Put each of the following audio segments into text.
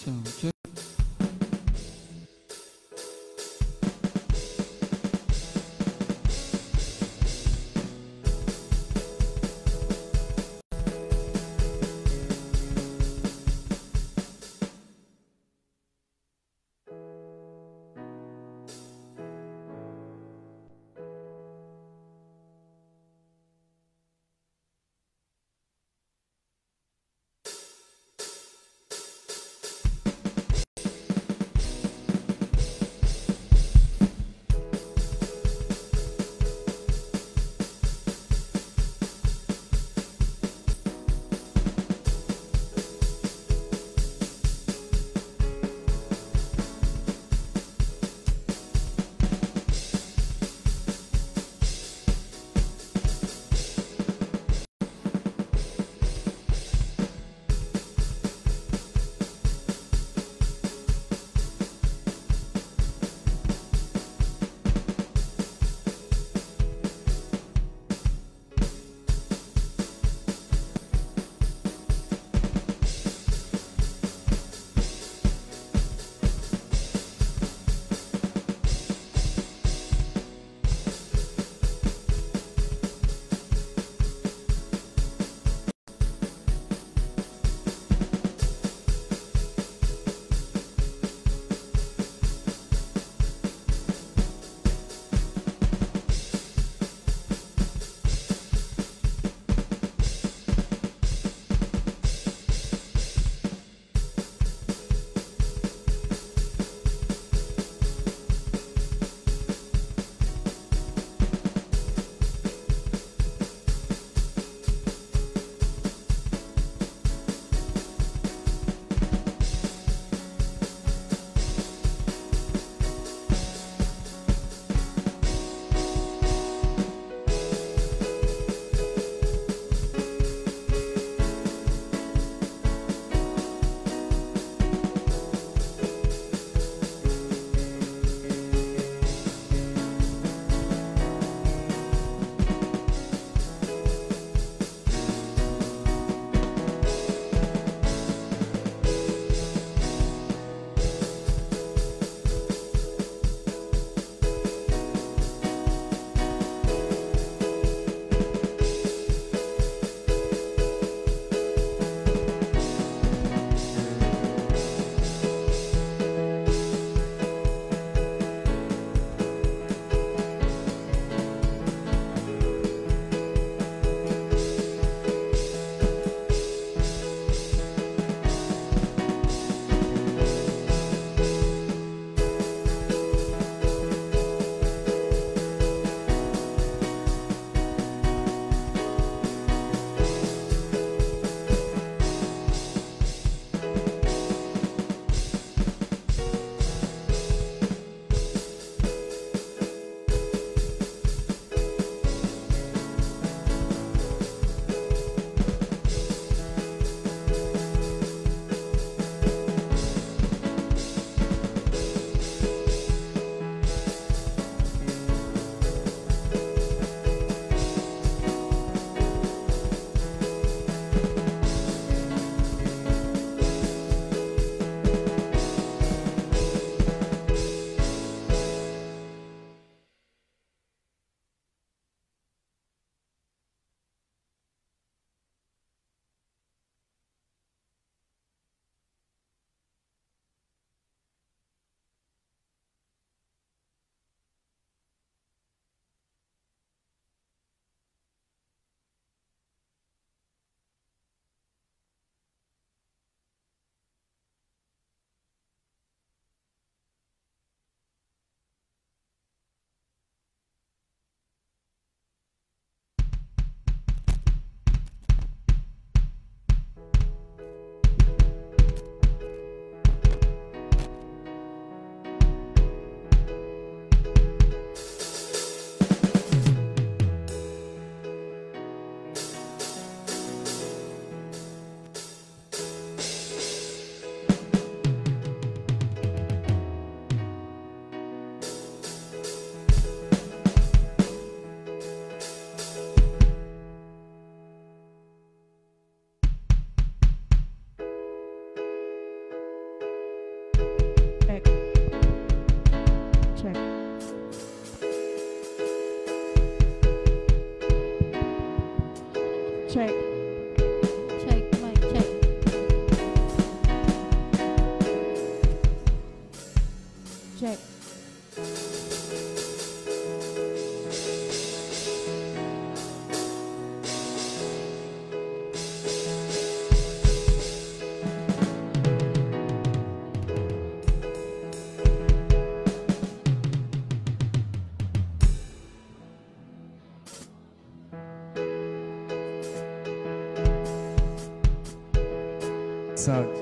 Sound check. check. Sound.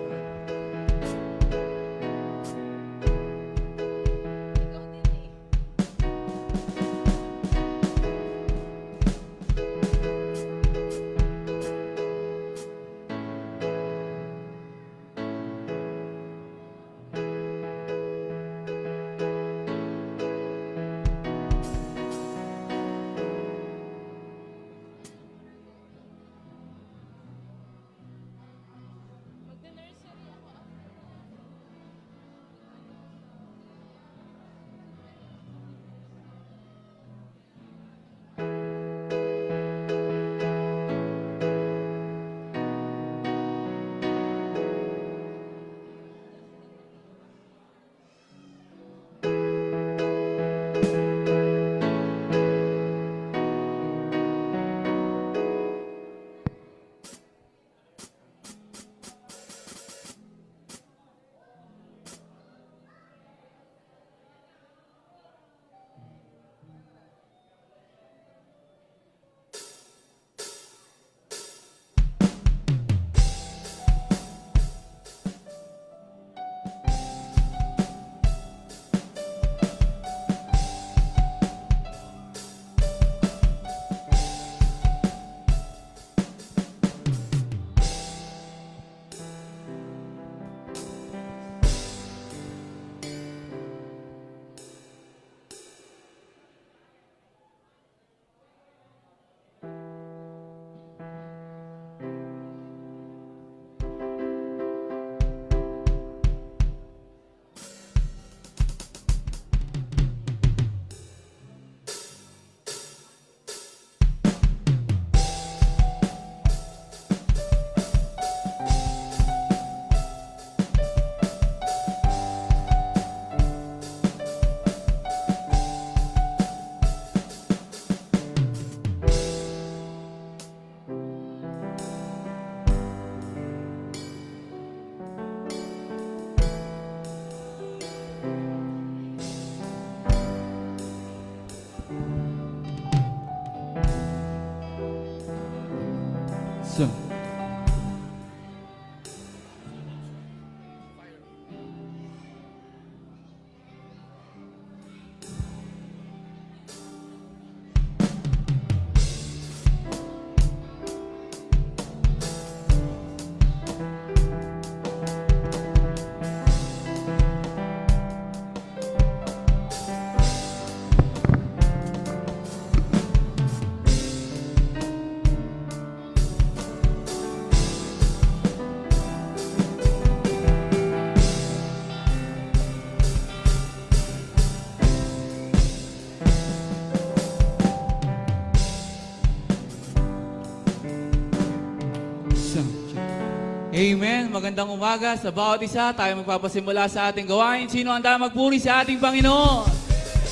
Amen. Magandang umaga sa bawat isa. Tayo magpapasimula sa ating gawain. Sino ang tayo magpuri sa ating Panginoon?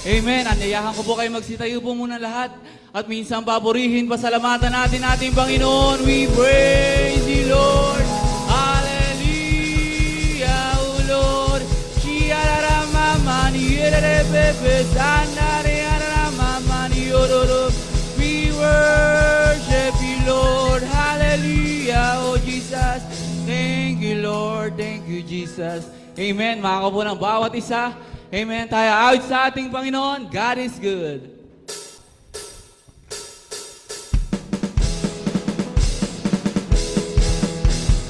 Amen. Anyayahan ko po kayo magsitayo po muna lahat. At minsan papurihin, pasalamatan natin ating Panginoon. We praise the Lord. Hallelujah, O Lord. We worship you, Lord. Hallelujah, O Jesus. Thank you, Lord. Thank you, Jesus. Amen. Makakapo ng bawat isa. Amen. Tayo out sa ating Panginoon. God is good.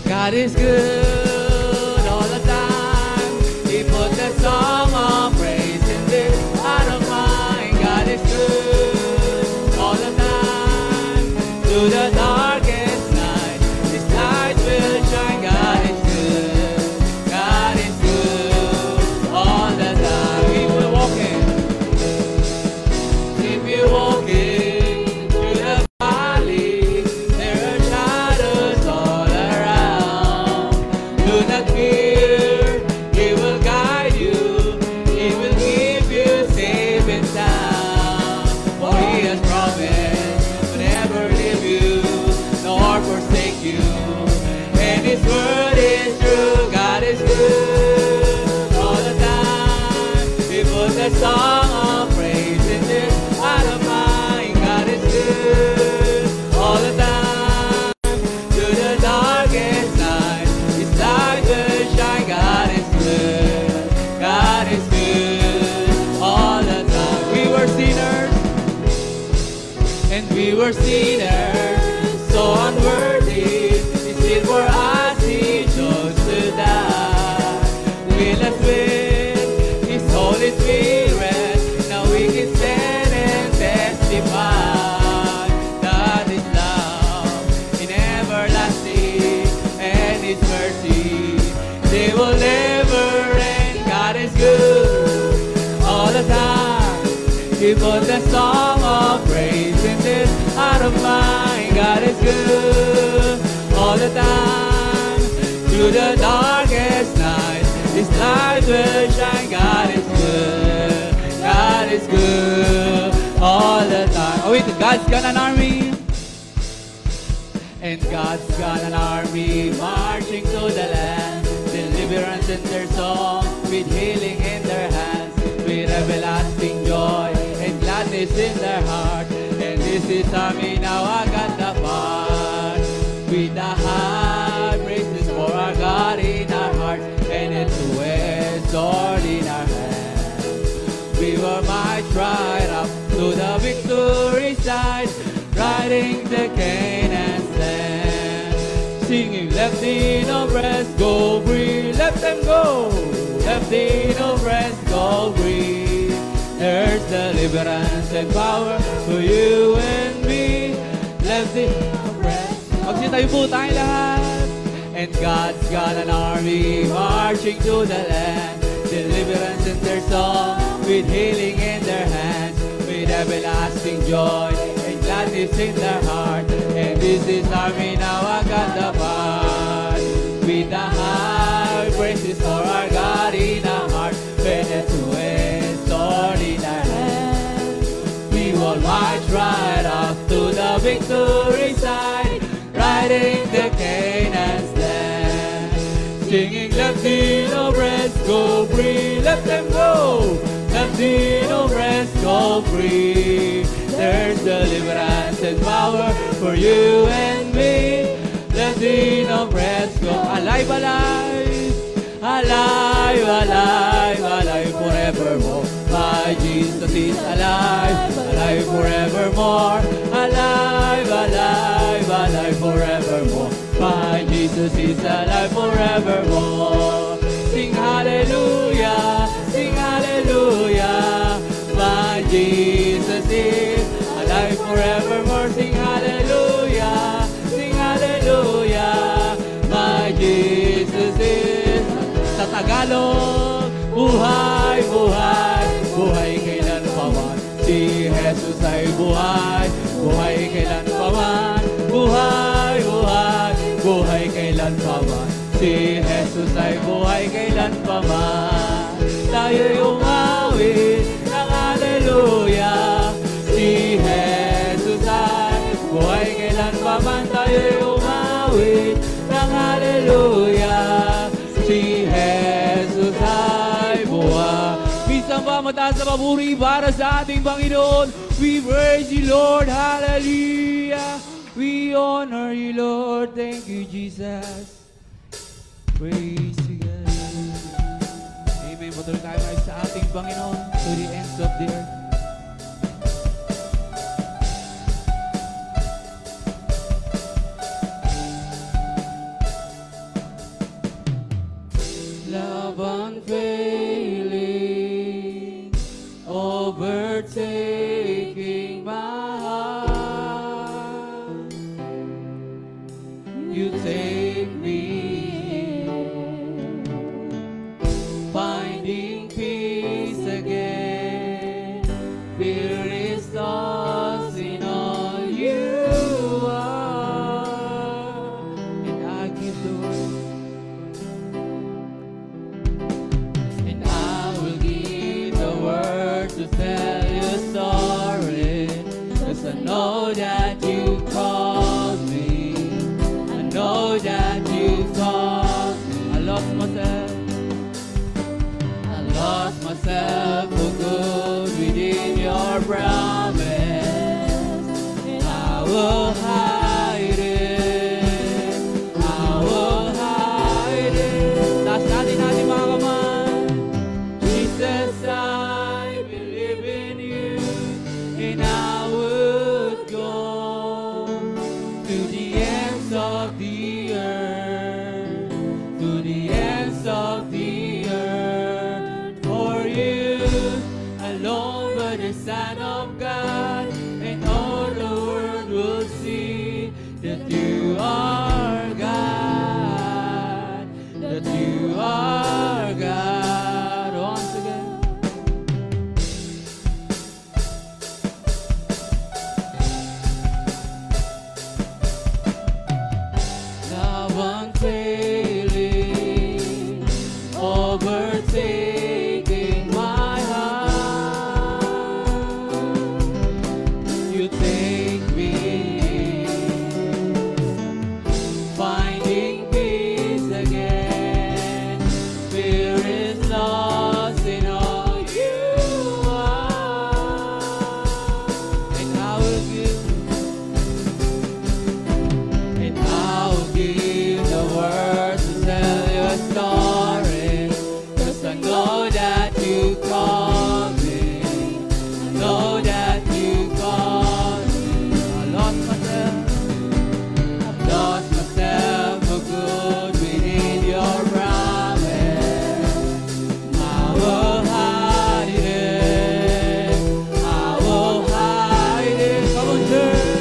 God is good all the time. He put the song of praise in this heart of mine. God is good all the time. Through the darkest night, His light will shine. God is good. God is good all the time. Keep walking. Keep you walking through the valley. There are shadows all around. were sinners, so unworthy. Still for us He chose to die. Fill us with His Holy Spirit. Now we can stand and testify that His love in everlasting and His mercy, they will never end. God is good all the time. He put the song of praise in this heart of mine. God is good all the time. Through the darkest night, His light will shine. God is good. God is good all the time. Oh wait, God's got an army. And God's got an army marching to the land. Deliverance in their song, with healing in their hands, with everlasting joy and gladness in their heart. And this is army now I got the part. With the high praises for our God in our hearts, and a two-edged sword in our hands. We were marched right up to the victory side, riding the Canaan's land, singing left in abreast, go free, let them go. Left in abreast, go free. There's deliverance and power for you and me. Left in abreast. Magsitayo po tayo lahat. And God's got an army marching to the land. Deliverance in their song, with healing in their hands, with everlasting joy and gladness in their heart. And this is army now I got the part. With the high praises for our God in our heart, with a two-edged sword in our hand, we will march right up to the victory side, riding the Canaan's land, singing left in abreast, go free, let them go. Left in abreast, go free. There's deliverance and power for you and me. Left in abreast, go alive, alive, alive, alive, alive forevermore. My Jesus is alive, alive forevermore. Alive, alive, alive forevermore. My Jesus is alive forevermore. Sing hallelujah, sing hallelujah. My Jesus is alive forevermore. Sing hallelujah, sing hallelujah. My Jesus is. Sa Tagalog, buhay, buhay, buhay kailan pa man. Si Jesus ay buhay, buhay kailan pa man. Buhay, buhay, buhay kailan pa man. Si Jesus ay buhay kailan pa man. Tayo'y umawit ng hallelujah. Si Jesus ay buhay kailan pa man. Tayo'y umawit ng hallelujah. Si Jesus ay buhay. Minsan ba mataas na papuri para sa ating Panginoon? We praise you, Lord. Hallelujah. We honor you, Lord. Thank you, Jesus. Praise you, God. Amen. Patuloy tayo guys sa ating Panginoon to the ends of the earth. Love unfailing, overtaking my heart. You take me finding peace again. Fear is lost in all you are, and I give the word, and I will give the word to tell you sorry, 'cause I know that you called me. I know that you called me. I lost myself. I lost myself for good within your promise. And I will hide it. I will hide it. Taas natin mga kamay. Jesus, I believe in you, and I would go alone but the Son of God, and all the world will see that you are God, that you are God. Once again. Love unfailing, overtaking my heart. You take me, finding peace again. Fear is lost in all you are, and I will give. And I'll give the words to tell your story, 'cause I know that you call me. I know that you call me. I lost myself for good within your promise. I will hide it. I will hide it. Come on, church.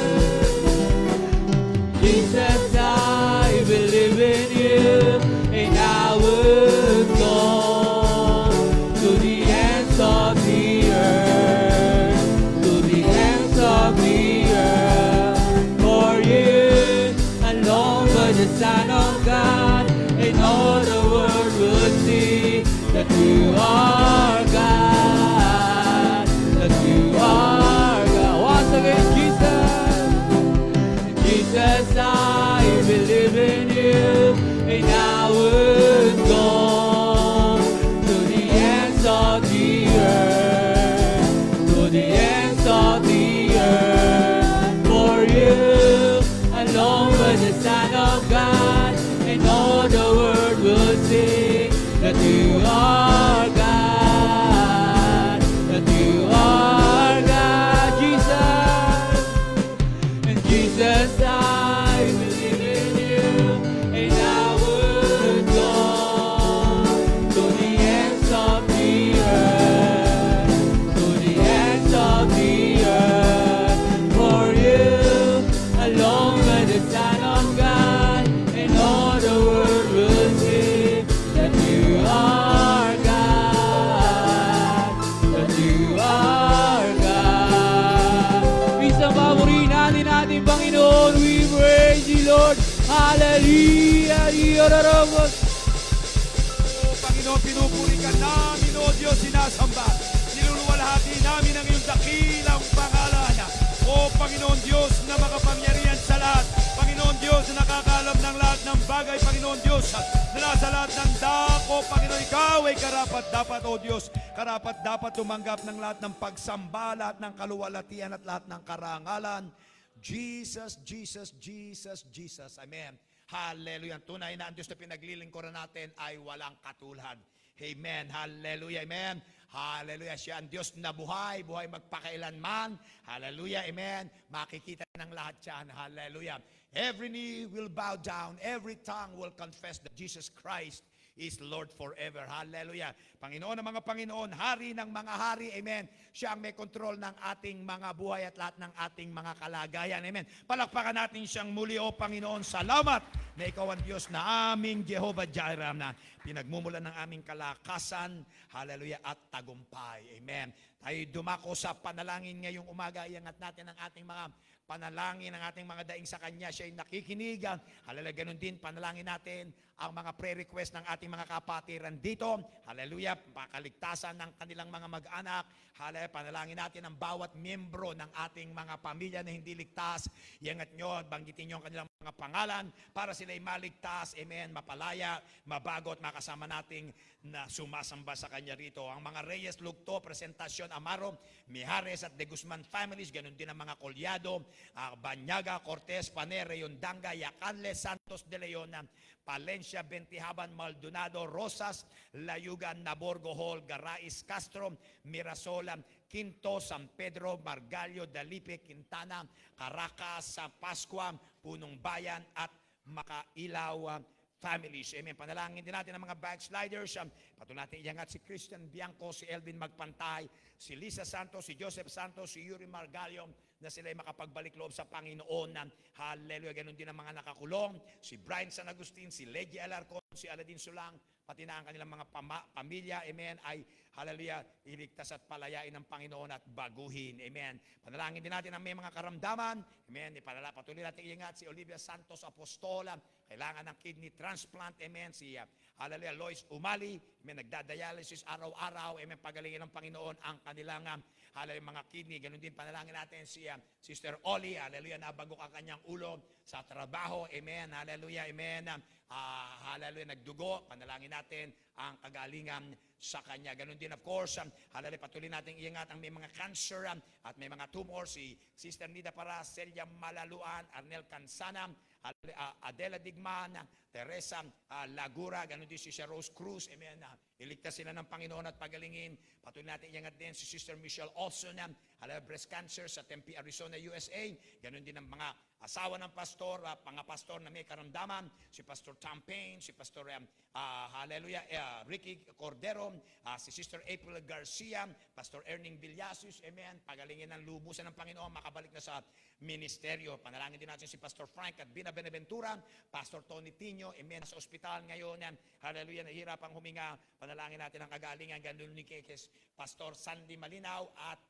Jesus, I believe in you, and I would go to the ends of the earth, to the ends of the earth, for you alone but the Son of God, and all the world will see that you are God, that you are God. Once again, Jesus. Jesus, I believe in you, and I would go to the ends of the earth, to the ends of the earth, for you alone but the Son of God, and all the world will see that you are God, that you are God, Jesus. And Jesus, I believe in you, and I would go to the ends of the earth, to the ends of the earth, for you alone by the Son of God, and all the world will see that you are God, that you are God. Isang papurihin natin Panginoon, we praise you, Lord. Hallelujah. O Panginoon, pinupuri ka namin, O Diyos, sinasamba. Niluluwalhati namin ang iyong dakilang pangalan. O Panginoon Diyos na makapangyarihan sa lahat. Panginoon Diyos na nakakaalam ng lahat ng bagay. Panginoon Diyos na nasa lahat ng dako. Panginoon, ikaw ay karapat-dapat, O Diyos. Karapat-dapat tumanggap ng lahat ng pagsamba, lahat ng kaluwalhatian at lahat ng karangalan. Jesus, Jesus, Jesus, Jesus. Amen. Hallelujah. Tunay na ang Diyos na pinaglilingkuran natin ay walang katulad. Amen. Hallelujah. Amen. Hallelujah. Siya ang Diyos na buhay, buhay magpakailanman. Hallelujah. Amen. Makikita ng lahat yan. Hallelujah. Every knee will bow down. Every tongue will confess that Jesus Christ is Lord forever. Hallelujah. Panginoon ng mga Panginoon, Hari ng mga hari. Amen. Siya ang may kontrol ng ating mga buhay at lahat ng ating mga kalagayan. Amen. Palakpakan natin siyang muli, O Panginoon. Salamat na ikaw ang Diyos na aming Jehovah Jireh, na pinagmumulan ng aming kalakasan. Hallelujah. At tagumpay. Amen. Tayo dumako sa panalangin ngayong umaga. Iangat natin ang ating mga panalangin, ang ating mga daing sa Kanya. Siya ay nakikinig. Hallelujah. Ganun din, panalangin natin ang mga prayer request ng ating mga kapatiran dito. Hallelujah. Pakaligtasan ng kanilang mga mag-anak. Hallelujah. Panalangin natin ang bawat miyembro ng ating mga pamilya na hindi ligtas. Iangat nyo, banggitin nyo ang kanilang mga pangalan para sila'y maligtas. Amen. Mapalaya, mabago at makasama nating na sumasamba sa Kanya rito. Ang mga Reyes Lugto, Presentasyon, Amaro, Mijares at De Guzman families, ganun din ang mga Collado, Banyaga, Cortez, Panere, Yondanga, Yacanle, Santos de Leon, Palencia, Bentihaban, Maldonado, Rosas, Layugan, Naborgo Hall, Garais, Castro, Mirasola, Quinto, San Pedro, Margallo, Dalipe, Quintana, Caracas, Pascua, Punong Bayan at Makailaw families. Amen. Panalangin din natin ang mga backsliders. Patuloy natin iangat si Christian Bianco, si Elvin Magpantay, si Lisa Santos, si Joseph Santos, si Yuri Margalio, na sila ay makapagbalik loob sa Panginoon. Hallelujah. Ganon din ang mga nakakulong. Si Brian San Agustin, si Legia Alarcon, si Aladin Sulang, pati na ang kanilang mga pamilya, amen, ay, hallelujah, iligtas at palayain ng Panginoon at baguhin, amen. Panalangin din natin ang may mga karamdaman, amen. Patuloy natin iingat si Olivia Santos Apostola, kailangan ng kidney transplant, amen. Si, hallelujah, Lois Umali, amen, nagdadialysis araw-araw, amen, pagalingin ng Panginoon ang kanilang, hallelujah, mga kidney. Ganun din panalangin natin si Sister Oli, hallelujah, nabagok ang kanyang ulo sa trabaho, amen, hallelujah, amen. Hallelujah, nagdugo, panalangin natin ang kagalingan sa kanya. Ganun din, of course, hallelujah, patuloy natin iingat ang may mga cancer at may mga tumor, si Sister Nida Para, Celia Malaluan, Arnel Cansana, Adela Digman, Teresa Lagura, ganun din si Rose Cruz, amen. Iligtas sila ng Panginoon at pagalingin. Patuloy natin iangat din si Sister Michelle Olson, breast cancer sa Tempe, Arizona, USA. Ganun din ang mga asawa ng pastor, pangapastor na may karamdaman, si Pastor Tom Payne, si Pastor hallelujah, Ricky Cordero, si Sister April Garcia, Pastor Erning Villasus, amen. Pagalingin ng lubusan ng Panginoon, makabalik na sa ministeryo. Panalangin din natin si Pastor Frank at Bina Benaventura, Pastor Tony Tino, amen, sa ospital ngayon, hallelujah, nahihirapang huminga. Panalangin natin ang kagalingan, ganun ni Pastor Sandy Malinaw at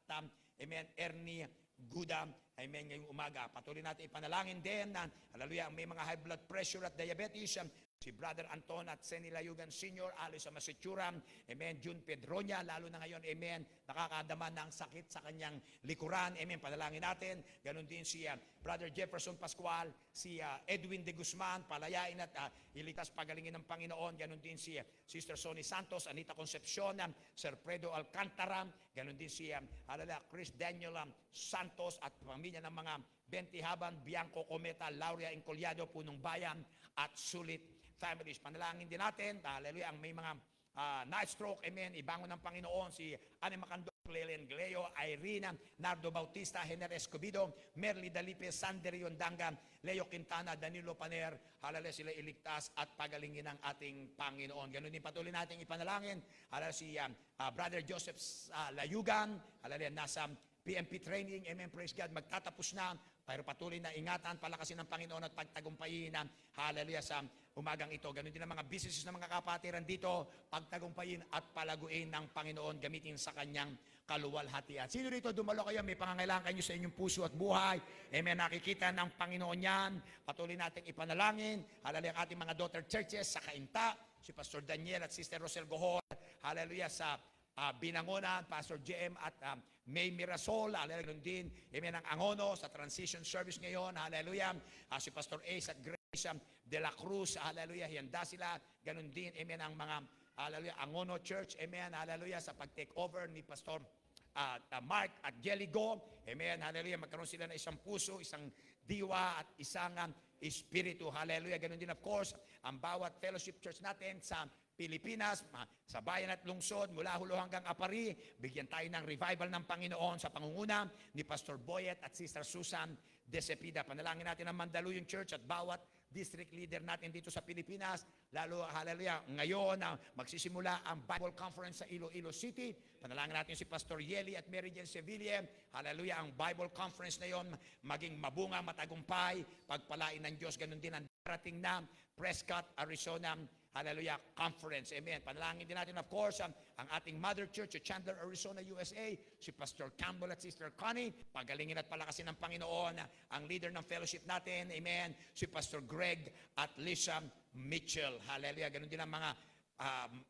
amen, Ernie Guda, amen, ngayong umaga. Patuloy natin ipanalangin din na, hallelujah, may mga high blood pressure at diabetes, si Brother Anton at Senny Layugan Sr., Alice Masitsura, amen, June Pedronia, lalo na ngayon, amen, nakakadama ng sakit sa kanyang likuran, amen, panalangin natin. Ganon din si Brother Jefferson Pascual, si Edwin de Guzman, palayain at iligtas pagalingin ng Panginoon. Ganon din si Sister Sonny Santos, Anita Concepcion, Sir Fredo Alcantara, ganon din si Chris Daniel Santos at pamilya ng mga Bentihaban, Bianco Cometa, Lauria Incollado, Punong Bayan at Sulit families. Panalangin din natin, hallelujah, ang may mga na-stroke, amen, ibangon ng Panginoon, si Anne Macandong, Lilian Gleo, Irene, Nardo Bautista, Hener Escobido, Merly Dalipe, Sander Yondanga, Leo Quintana, Danilo Paner, hallelujah, sila iligtas at pagalingin ng ating Panginoon. Ganun din patuloy natin ipanalangin, hallelujah, si Brother Joseph Layugan, hallelujah, nasa PMP training, amen, praise God, magtatapos na, pero patuloy na ingatan, palakasin ng Panginoon at pagtagumpayin, hallelujah, sa umagang ito. Ganun din ang mga businesses ng mga kapatiran dito, pagtagumpayin at palaguin ng Panginoon, gamitin sa kanyang kaluwalhatian. Sino dito dumalo kayo, may pangangailangan kayo sa inyong puso at buhay, amen, nakikita ng Panginoon yan, patuloy natin ipanalangin, hallelujah, ang ating mga daughter churches sa Kainta, si Pastor Daniel at Sister Rosel Gohol, hallelujah, sa Binangonan, Pastor JM at May Mirasol, hallelujah, din, amen, ang Angono sa transition service ngayon, hallelujah, si Pastor Ace at Grace de la Cruz, hallelujah, hiyanda sila, ganun din, amen, ang mga, hallelujah, Angono Church, amen, hallelujah, sa pag-take over ni Pastor Mark at Jelly Go, amen, hallelujah, magkaroon sila ng isang puso, isang diwa at isang espiritu, hallelujah, ganun din, of course, ang bawat fellowship church natin sa Pilipinas, sa bayan at lungsod, mula Hulo hanggang Apari, bigyan tayo ng revival ng Panginoon sa pangunguna ni Pastor Boyet at Sister Susan De Cepida. Panalangin natin ang Mandaluyong Church at bawat district leader natin dito sa Pilipinas, lalo, hallelujah, ngayon magsisimula ang Bible Conference sa Iloilo City. Panalangin natin si Pastor Yeli at Mary Jane Sevilla, hallelujah, ang Bible Conference na yon maging mabunga, matagumpay, pagpalain ng Diyos. Ganun din ang darating na Prescott, Arizona, hallelujah, conference, amen. Panalangin din natin, of course, ang ating mother church sa Chandler, Arizona, USA, si Pastor Campbell at Sister Connie, pagalingin at palakasin ng Panginoon, ang leader ng fellowship natin, amen, si Pastor Greg at Lisa Mitchell, hallelujah. Ganun din ang mga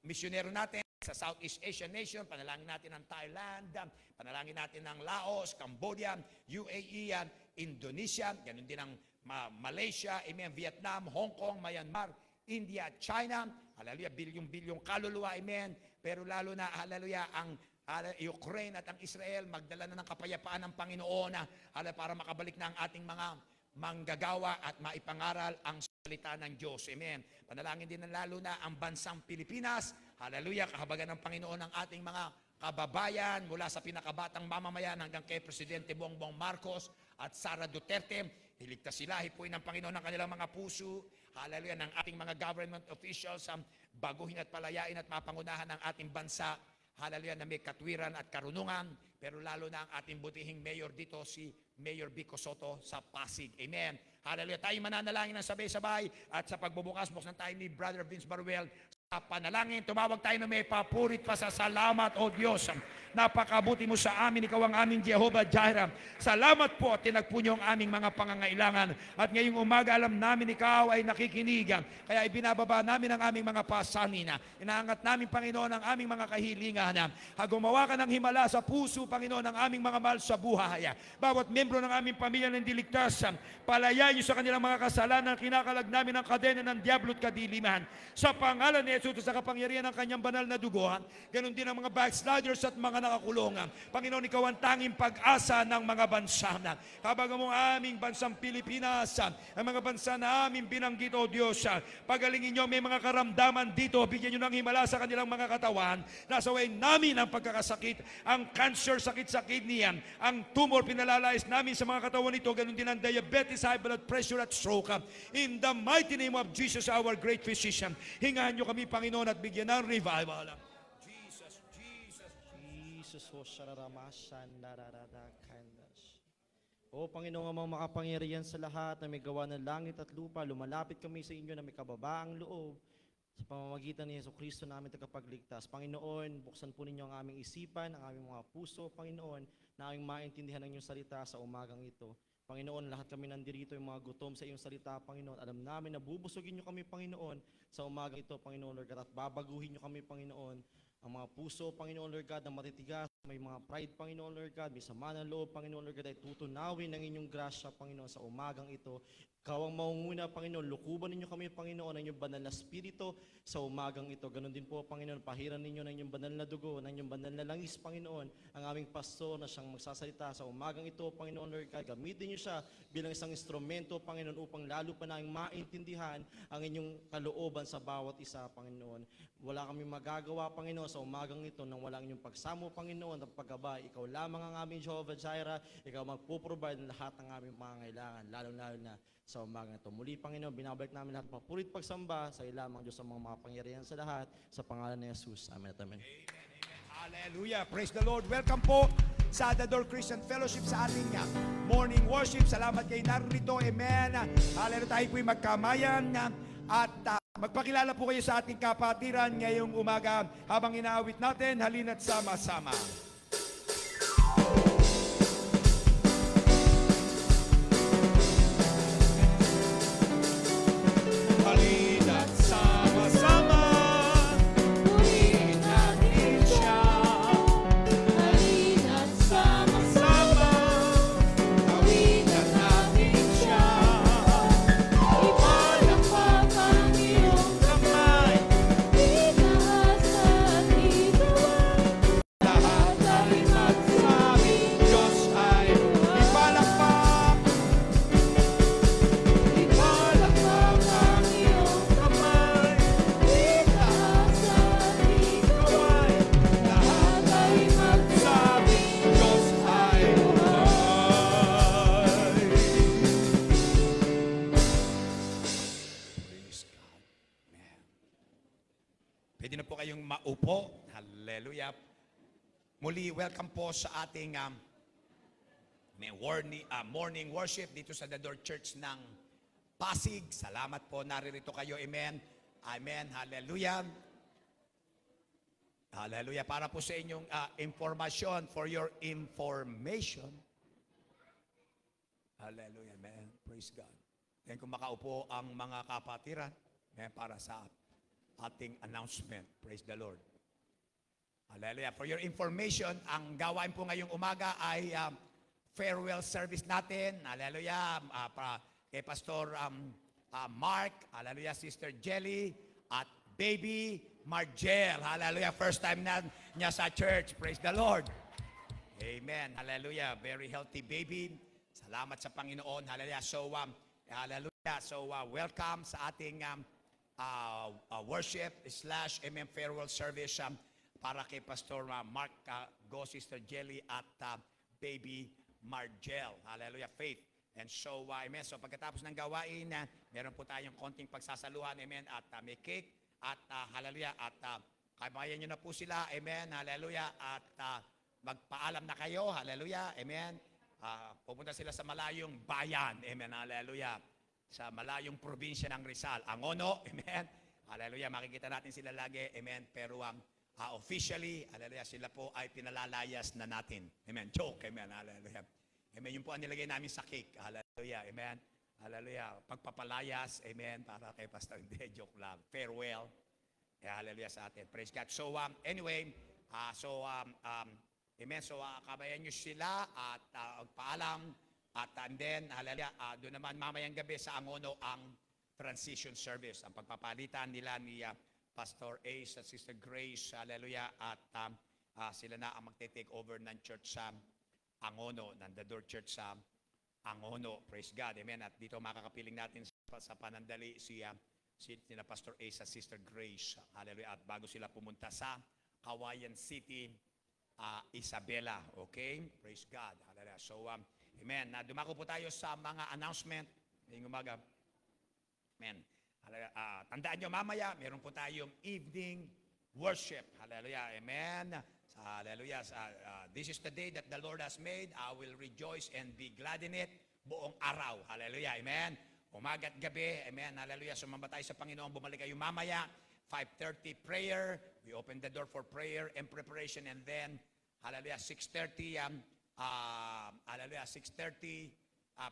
misyonero natin sa Southeast Asian nation, panalangin natin ang Thailand, panalangin natin ang Laos, Cambodia, UAE, Indonesia, ganun din ang Malaysia, amen, Vietnam, Hong Kong, Myanmar, India, China, hallelujah, bilyong-bilyong kaluluwa, amen, pero lalo na, hallelujah, ang Ukraine at ang Israel, magdala na ng kapayapaan ng Panginoon, para makabalik na ang ating mga manggagawa at maipangaral ang salita ng Diyos, amen. Panalangin din na lalo na ang bansang Pilipinas, hallelujah, kahabagan ng Panginoon ang ating mga kababayan mula sa pinakabatang mamamayan hanggang kay Presidente Bongbong Marcos at Sara Duterte, Iligtas sila, hipuin ng Panginoon ng kanilang mga puso. Hallelujah, ng ating mga government officials, baguhin at palayain at mapangunahan ng ating bansa. Hallelujah, na may katwiran at karunungan. Pero lalo na ang ating butihing mayor dito, si Mayor Vico Soto sa Pasig. Amen. Hallelujah. Tayo mananalangin ng sabay-sabay at sa pagbubukas, buksan tayo ni Brother Vince Baruel. Sa panalangin, tumawag tayo na may papurit pa sa salamat, O Diyos. Napakabuti mo sa amin, ikaw ang aming Jehovah Jireh. Salamat po at tinagpo niyo ang aming mga pangangailangan. At ngayong umaga, alam namin ikaw ay nakikinig. Kaya ibinababa namin ang aming mga pasanin. Inaangat namin, Panginoon, ang aming mga kahilingan. Gumawa ka ng himala sa puso, Panginoon, ng aming mga mahal sa buhay. Bawat membro ng aming pamilya na hindi ligtas, palayain niyo sa kanilang mga kasalanan, kinakalag namin ang kadena ng diablo at kadiliman. Sa pangalan ni Jesus, sa kapangyarihan ng kanyang banal na dugo, ganun din ang mga backsliders at mga nakakulong. Panginoon, ikaw ang tanging pag-asa ng mga bansa. Habang mo aming bansang Pilipinas, ang mga bansa na aming binanggit, O Diyos, pagalingin niyo, may mga karamdaman dito, bigyan niyo ng himala sa kanilang mga katawan. Nasawain namin ang pagkakasakit, ang cancer, sakit sa kidney, ang tumor, pinalalais namin sa mga katawan nito, ganun din ang diabetes, high blood pressure at stroke. In the mighty name of Jesus, our great physician, hingahan niyo kami, Panginoon, at bigyan ng revival. Jesus, Jesus, Jesus, o shararamashan, nararadakandas. O Panginoon, amang makapangyarihan sa lahat na may gawa ng langit at lupa, lumalapit kami sa inyo na may kababaang loob sa pamamagitan ni Jesucristo namin tagapagligtas. Panginoon, buksan po ninyo ang aming isipan, ang aming mga puso, Panginoon, na aming maintindihan ng inyong salita sa umagang ito. Panginoon, lahat kami nandirito, yung mga gutom sa iyong salita, Panginoon. Alam namin na bubusugin niyo kami, Panginoon, sa umagang ito, Panginoon, Lord God, at babaguhin niyo kami, Panginoon. Ang mga puso, Panginoon, Lord God, na matitigas, may mga pride, Panginoon, Lord God, may sama ng loob, Panginoon, Lord God, ay tutunawin ng inyong grasya, Panginoon, sa umagang ito. Ikaw ang maunguna, Panginoon. Lukuban ninyo kami, Panginoon, ng inyong banal na spirito sa umagang ito. Ganon din po, Panginoon, pahiran ninyo ng inyong banal na dugo, ng inyong banal na langis, Panginoon, ang aming pastor na siyang magsasalita sa umagang ito, Panginoon, Lord God. Gamitin niyo siya bilang isang instrumento, Panginoon, upang lalo pa namin maintindihan ang inyong kalooban sa bawat isa, Panginoon. Wala kami magagawa, Panginoon, sa umagang ito nang walang inyong pagsamo, Panginoon, at paggabay. Ikaw lamang ang aming Jehovah Jireh. Ikaw magpo-provide ng lahat ng aming pangangailangan, lalo-lalo na sa umagang ito. Muli, Panginoon, binabalik namin lahat ng papurit pagsamba sa ilamang Diyos ang mga makapangyarihan sa lahat. Sa pangalan ni Jesus. Amen at amen. Hallelujah. Praise the Lord. Welcome po sa The Door Christian Fellowship sa ating morning worship. Salamat kayo narito. Amen. Hallelujah. Tayo po'y magkamayan at magpakilala po kayo sa ating kapatiran ngayong umaga habang inaawit natin. Halina't sama-sama. Halina't sama-sama, purihin natin siya. Halina't sama-sama, tawinan natin siya. Ipalakpak ang iyong kamay, itaas at itawan. Lahat ay magsabi, Diyos ay ipalakpak. Ipalakpak ang iyong kamay, itaas at itawan. Lahat ay magsabi, Diyos ay buhay. Praise God. Amen. Pwede na po kayong maupo. Hallelujah. Muli, welcome po sa ating morning worship dito sa The Door Church ng Pasig. Salamat po, naririto kayo. Amen. Amen. Hallelujah. Hallelujah. Para po sa inyong informasyon, for your information. Hallelujah. Amen. Praise God. Ngayon kung makaupo ang mga kapatiran, amen, para sa ating announcement. Praise the Lord. Hallelujah. For your information, ang gawain po ngayong umaga ay farewell service natin. Hallelujah. Para kay Pastor Mark, hallelujah, Sister Jelly, at Baby Margel. Hallelujah. First time na niya sa church. Praise the Lord. Amen. Hallelujah. Very healthy baby. Salamat sa Panginoon. Hallelujah. So, hallelujah. So, welcome sa ating worship / farewell service para kay Pastor Mark Go, Sister Jelly, at Baby Margel. Hallelujah. Faith. And so, amen. So pagkatapos ng gawain, meron po tayong konting pagsasaluhan, amen. At may cake, at hallelujah. At kabayan nyo na po sila, amen. Hallelujah. At magpaalam na kayo, hallelujah, amen. Pupunta sila sa malayong bayan, amen. Hallelujah. Sa malayong probinsya ng Rizal, Angono, amen. Hallelujah. Makikita natin sila lagi, amen. Pero officially, hallelujah, sila po ay pinalalayas na natin. Amen. Joke, amen. Hallelujah. Amen. Yun po ang nilagay namin sa cake. Hallelujah. Amen. Hallelujah. Pagpapalayas. Amen. Para kay Pastor. Hindi. Joke lang. Farewell. Hallelujah sa atin. Praise God. So, anyway. Amen. So, kabayan nyo sila at paalam. At and then, hallelujah. Doon naman mamayang gabi sa Angono ang transition service. Ang pagpapalitan nila ni Pastor Ace at Sister Grace. Hallelujah. At sila na ang magte-take over ng church sa Angono, Nandador Church sa Angono. Praise God. Amen. At dito makakapiling natin sa panandali si Pastor Ace at Sister Grace. Hallelujah. At bago sila pumunta sa Kawayan City, Isabela. Okay? Praise God. Hallelujah. So, amen. Dumako po tayo sa mga announcement ngayong umaga. Amen. Hallelujah. Tandaan nyo, mamaya, meron po tayong evening worship. Hallelujah. Amen. Hallelujah. This is the day that the Lord has made. I will rejoice and be glad in it. Buong araw. Hallelujah. Amen. Umaga at gabi. Amen. Hallelujah. Sumamba tayo sa Panginoon. Bumalik kayo mamaya. 5:30 prayer. We open the door for prayer and preparation. And then, hallelujah, 6:30 hallelujah, 6:30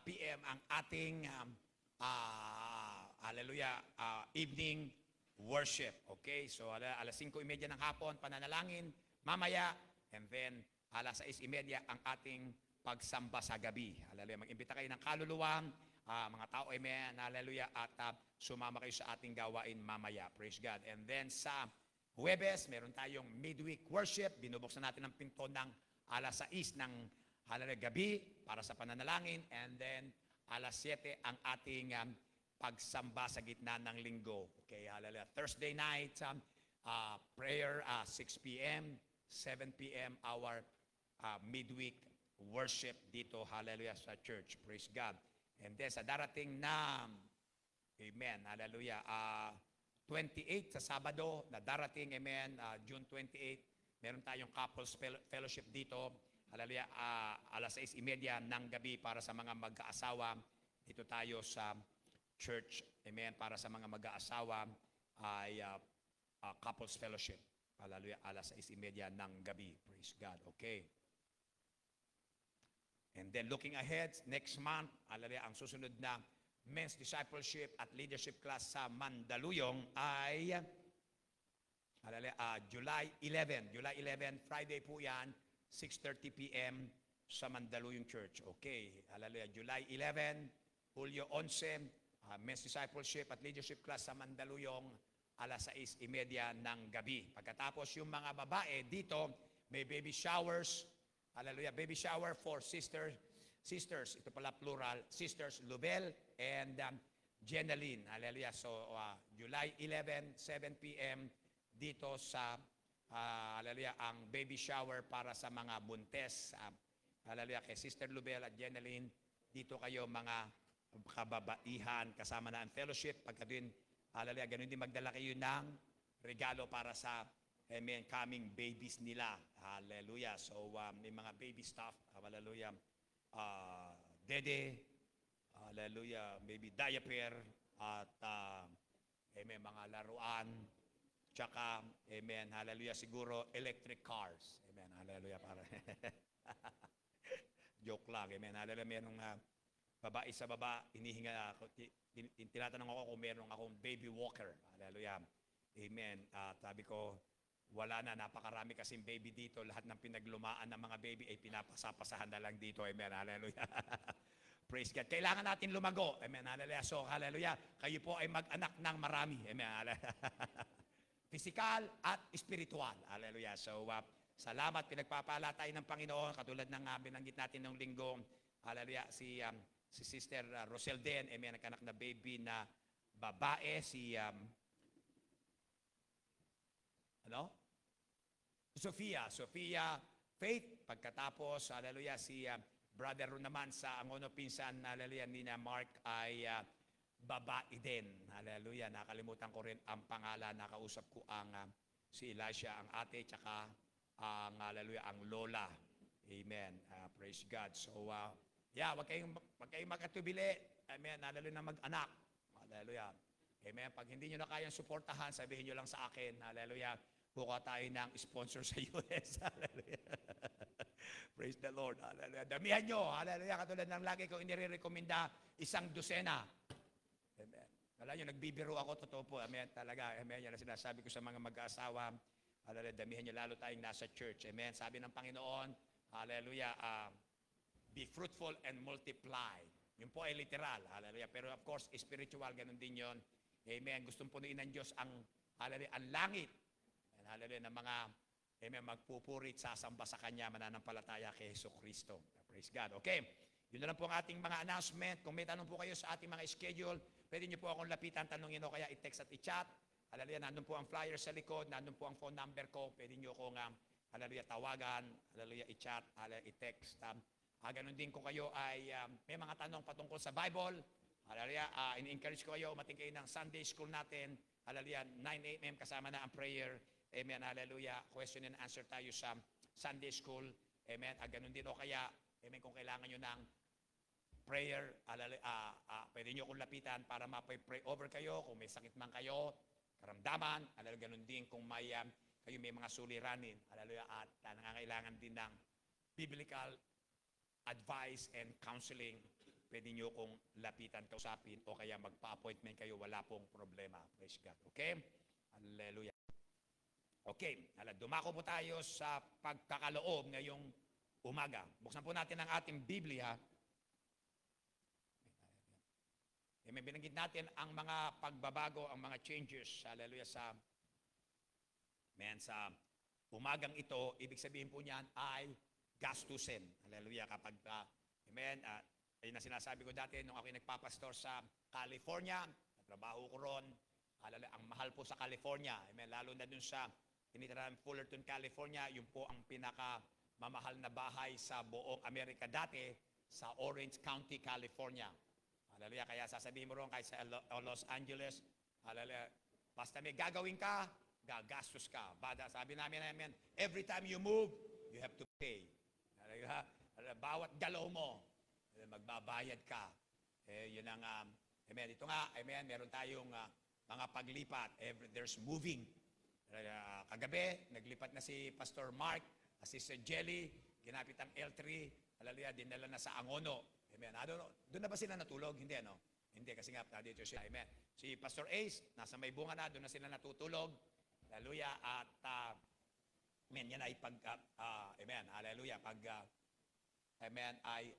p.m. ang ating hallelujah, evening worship. Okay? So, alas 5:30 ng hapon, pananalangin. Mamaya, and then, alas 6:30 ang ating pagsamba sa gabi. Hallelujah. Mag-imbita kayo ng kaluluwang, mga tao, amen, hallelujah, at sumama kayo sa ating gawain mamaya. Praise God. And then sa Huwebes, meron tayong midweek worship. Binubuksan natin ang pinto ng alas 6 ng hallelujah, gabi para sa pananalangin. And then, alas 7 ang ating pagsamba sa gitna ng linggo. Okay, hallelujah. Thursday night, prayer, 6 p.m., 7 p.m. our midweek worship dito, hallelujah, sa church. Praise God. And then sa darating na, amen, hallelujah, 28 sa Sabado na darating, amen, June 28, meron tayong couples fellowship dito, hallelujah, alas 6:30 ng gabi para sa mga mag-aasawa. Dito tayo sa church, amen, para sa mga mag-aasawa ay couples fellowship. Hallelujah, alas 6:30 ng gabi. Praise God. Okay. And then looking ahead, next month, hallelujah, ang susunod na men's discipleship at leadership class sa Mandaluyong ay hallelujah, July 11. July 11, Friday po yan, 6:30 p.m. sa Mandaluyong Church. Okay. Hallelujah. July 11, Hulyo 11, men's discipleship at leadership class sa Mandaluyong, alas 6:30 ng gabi. Pagkatapos yung mga babae dito, may baby showers. Hallelujah. Baby shower for sisters. Ito pala plural. Sisters Lubel and Jenaline. Hallelujah. So, July 11, 7 p.m. dito sa, hallelujah, ang baby shower para sa mga buntes. Hallelujah. Kay Sister Lubel at Jenaline, dito kayo mga kababaihan kasama na ang fellowship. Pagka din, hallelujah, ganun din magdala kayo ng regalo para sa, amen, coming babies nila. Hallelujah. So, may mga baby stuff. Hallelujah. Dede. Hallelujah. Maybe diaper. At, amen, mga laruan. Tsaka, amen, hallelujah, siguro electric cars. Amen, hallelujah. Para joke lang. Amen, hallelujah. Merong babae sa baba, hinihinga ako. Tinatanong ako kung meron akong baby walker. Hallelujah. Amen. Sabi ko, wala na, napakarami kasing baby dito. Lahat ng pinaglumaan ng mga baby ay pinapasapasahan na lang dito. Amen. Hallelujah. Praise God. Kailangan natin lumago. Amen. Hallelujah. So, hallelujah. Kayo po ay mag-anak ng marami. Amen. Hallelujah. Physical at spiritual. Hallelujah. So, salamat. Pinagpapala tayo ng Panginoon. Katulad ng binanggit natin ng linggo. Hallelujah. Si Sister Rosel Den, amen, nagkanak na baby na babae, si Sophia Faith. Pagkatapos, hallelujah, si brother Ron naman sa Angono pinsan, hallelujah, ni na Mark ay babae din. Hallelujah. Nakalimutan ko rin ang pangalan. Nakausap ko ang si Elisha, ang ate, tsaka ang hallelujah, ang lola. Amen. Praise God. So, yeah, wag kayong magkatubili. Amen. Hallelujah, na mag-anak. Hallelujah. Amen. Pag hindi nyo na kayang suportahan, sabihin nyo lang sa akin. Hallelujah. Kuha tayo ng sponsor sa US. Hallelujah. Praise the Lord. Hallelujah. Damihan nyo. Hallelujah. Katulad ng lagi ko inirekomenda, 1 dosena. Amen. Alam nyo, nagbibiro ako, totoo po. Amen. Talaga. Amen. Yan ang sinasabi ko sa mga mag-aasawa. Hallelujah. Damihan nyo lalo tayong nasa church. Amen. Sabi ng Panginoon, hallelujah, be fruitful and multiply. Yun po ay literal. Hallelujah. Pero of course, spiritual, ganun din yun. Amen. Gustong punuin ng Diyos ang, hallelujah, ang langit. And hallelujah, ng mga, amen, magpupurit, sasamba sa Kanya, mananampalataya kay Hesus Kristo. Praise God. Okay. Yun na lang po ang ating mga announcement. Kung may tanong po kayo sa ating mga schedule, pwede niyo po akong lapitan, tanongin o kaya i-text at i-chat. Hallelujah, nandun po ang flyer sa likod, nandun po ang phone number ko. Pwede niyo akong, hallelujah, tawagan, hallelujah, i-chat, hallelujah, i-text. Ganun din kung kayo ay may mga tanong patungkol sa Bible. Hallelujah, in-encourage ko kayo, umating kayo ng Sunday school natin. Hallelujah, 9 a.m. kasama na ang prayer. Amen, hallelujah, question and answer tayo sa Sunday school. Amen, ganun din o kaya, amen, kung kailangan nyo ng prayer, pwede nyo akong lapitan para mapay-pray over kayo. Kung may sakit man kayo, karamdaman, hallelujah, ganun din kung may, kayo may mga suliranin, hallelujah, at nangangailangan din ng biblical advice and counseling, pwede nyo kong lapitan, kausapin, o kaya magpa-appointment kayo, wala pong problema. Praise God. Okay? Hallelujah. Okay, dumako po tayo sa pagkakaloob ngayong umaga. Buksan po natin ang ating Biblia. May binanggit natin ang mga pagbabago, ang mga changes, hallelujah, sa umagang ito. Ibig sabihin po niyan ay gastusin. Hallelujah. Kapag, amen, ayun na sinasabi ko dati, nung ako'y nagpapastor sa California, trabaho ko ron, ang mahal po sa California, amen, lalo na dun sa tinitirahan Fullerton, California, yun po ang pinakamamahal na bahay sa buong Amerika dati, sa Orange County, California. Hallelujah. Kaya sasabihin mo ron kahit sa Los Angeles, hallelujah, basta may gagawin ka, gagastos ka. Sabi namin, every time you move, you have to pay. Hallelujah. Bawat galaw mo, magbabayad ka. Yun ang, amen. Ito nga, amen, meron tayong mga paglipat. There's moving. Kagabi, naglipat na si Pastor Mark, si Jelly, ginapit ang L3, hallelujah, dinala na sa Angono. Amen. Doon na ba sila natulog? Hindi, ano? Hindi, kasi nga, dito siya. Amen. Si Pastor Ace, nasa may bunga na, doon na sila natutulog. Hallelujah. At, amen, yan ay amen, hallelujah, amen, ay,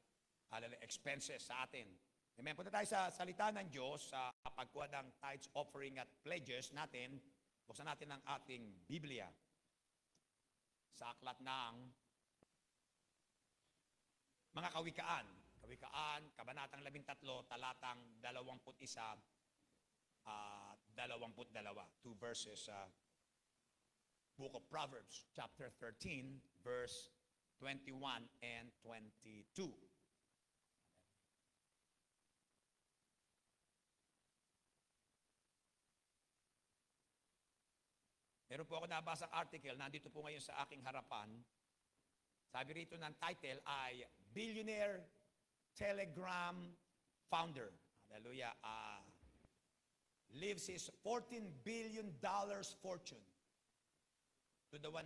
hallelujah, expenses sa atin. Amen. Punta tayo sa salita ng Diyos, sa pagkuha ng tithes, offering at pledges natin. Buksan natin ang ating Biblia. Sa aklat ng mga Kawikaan. Kawikaan, Kabanatang 13, talatang 21, 22 verses, Book of Proverbs, chapter 13, verse 21 and 22. Meron po ako nabasang article, nandito po ngayon sa aking harapan. Sabi rito ng title ay Billionaire Telegram Founder. Hallelujah. Leaves his $14 billion fortune to the 100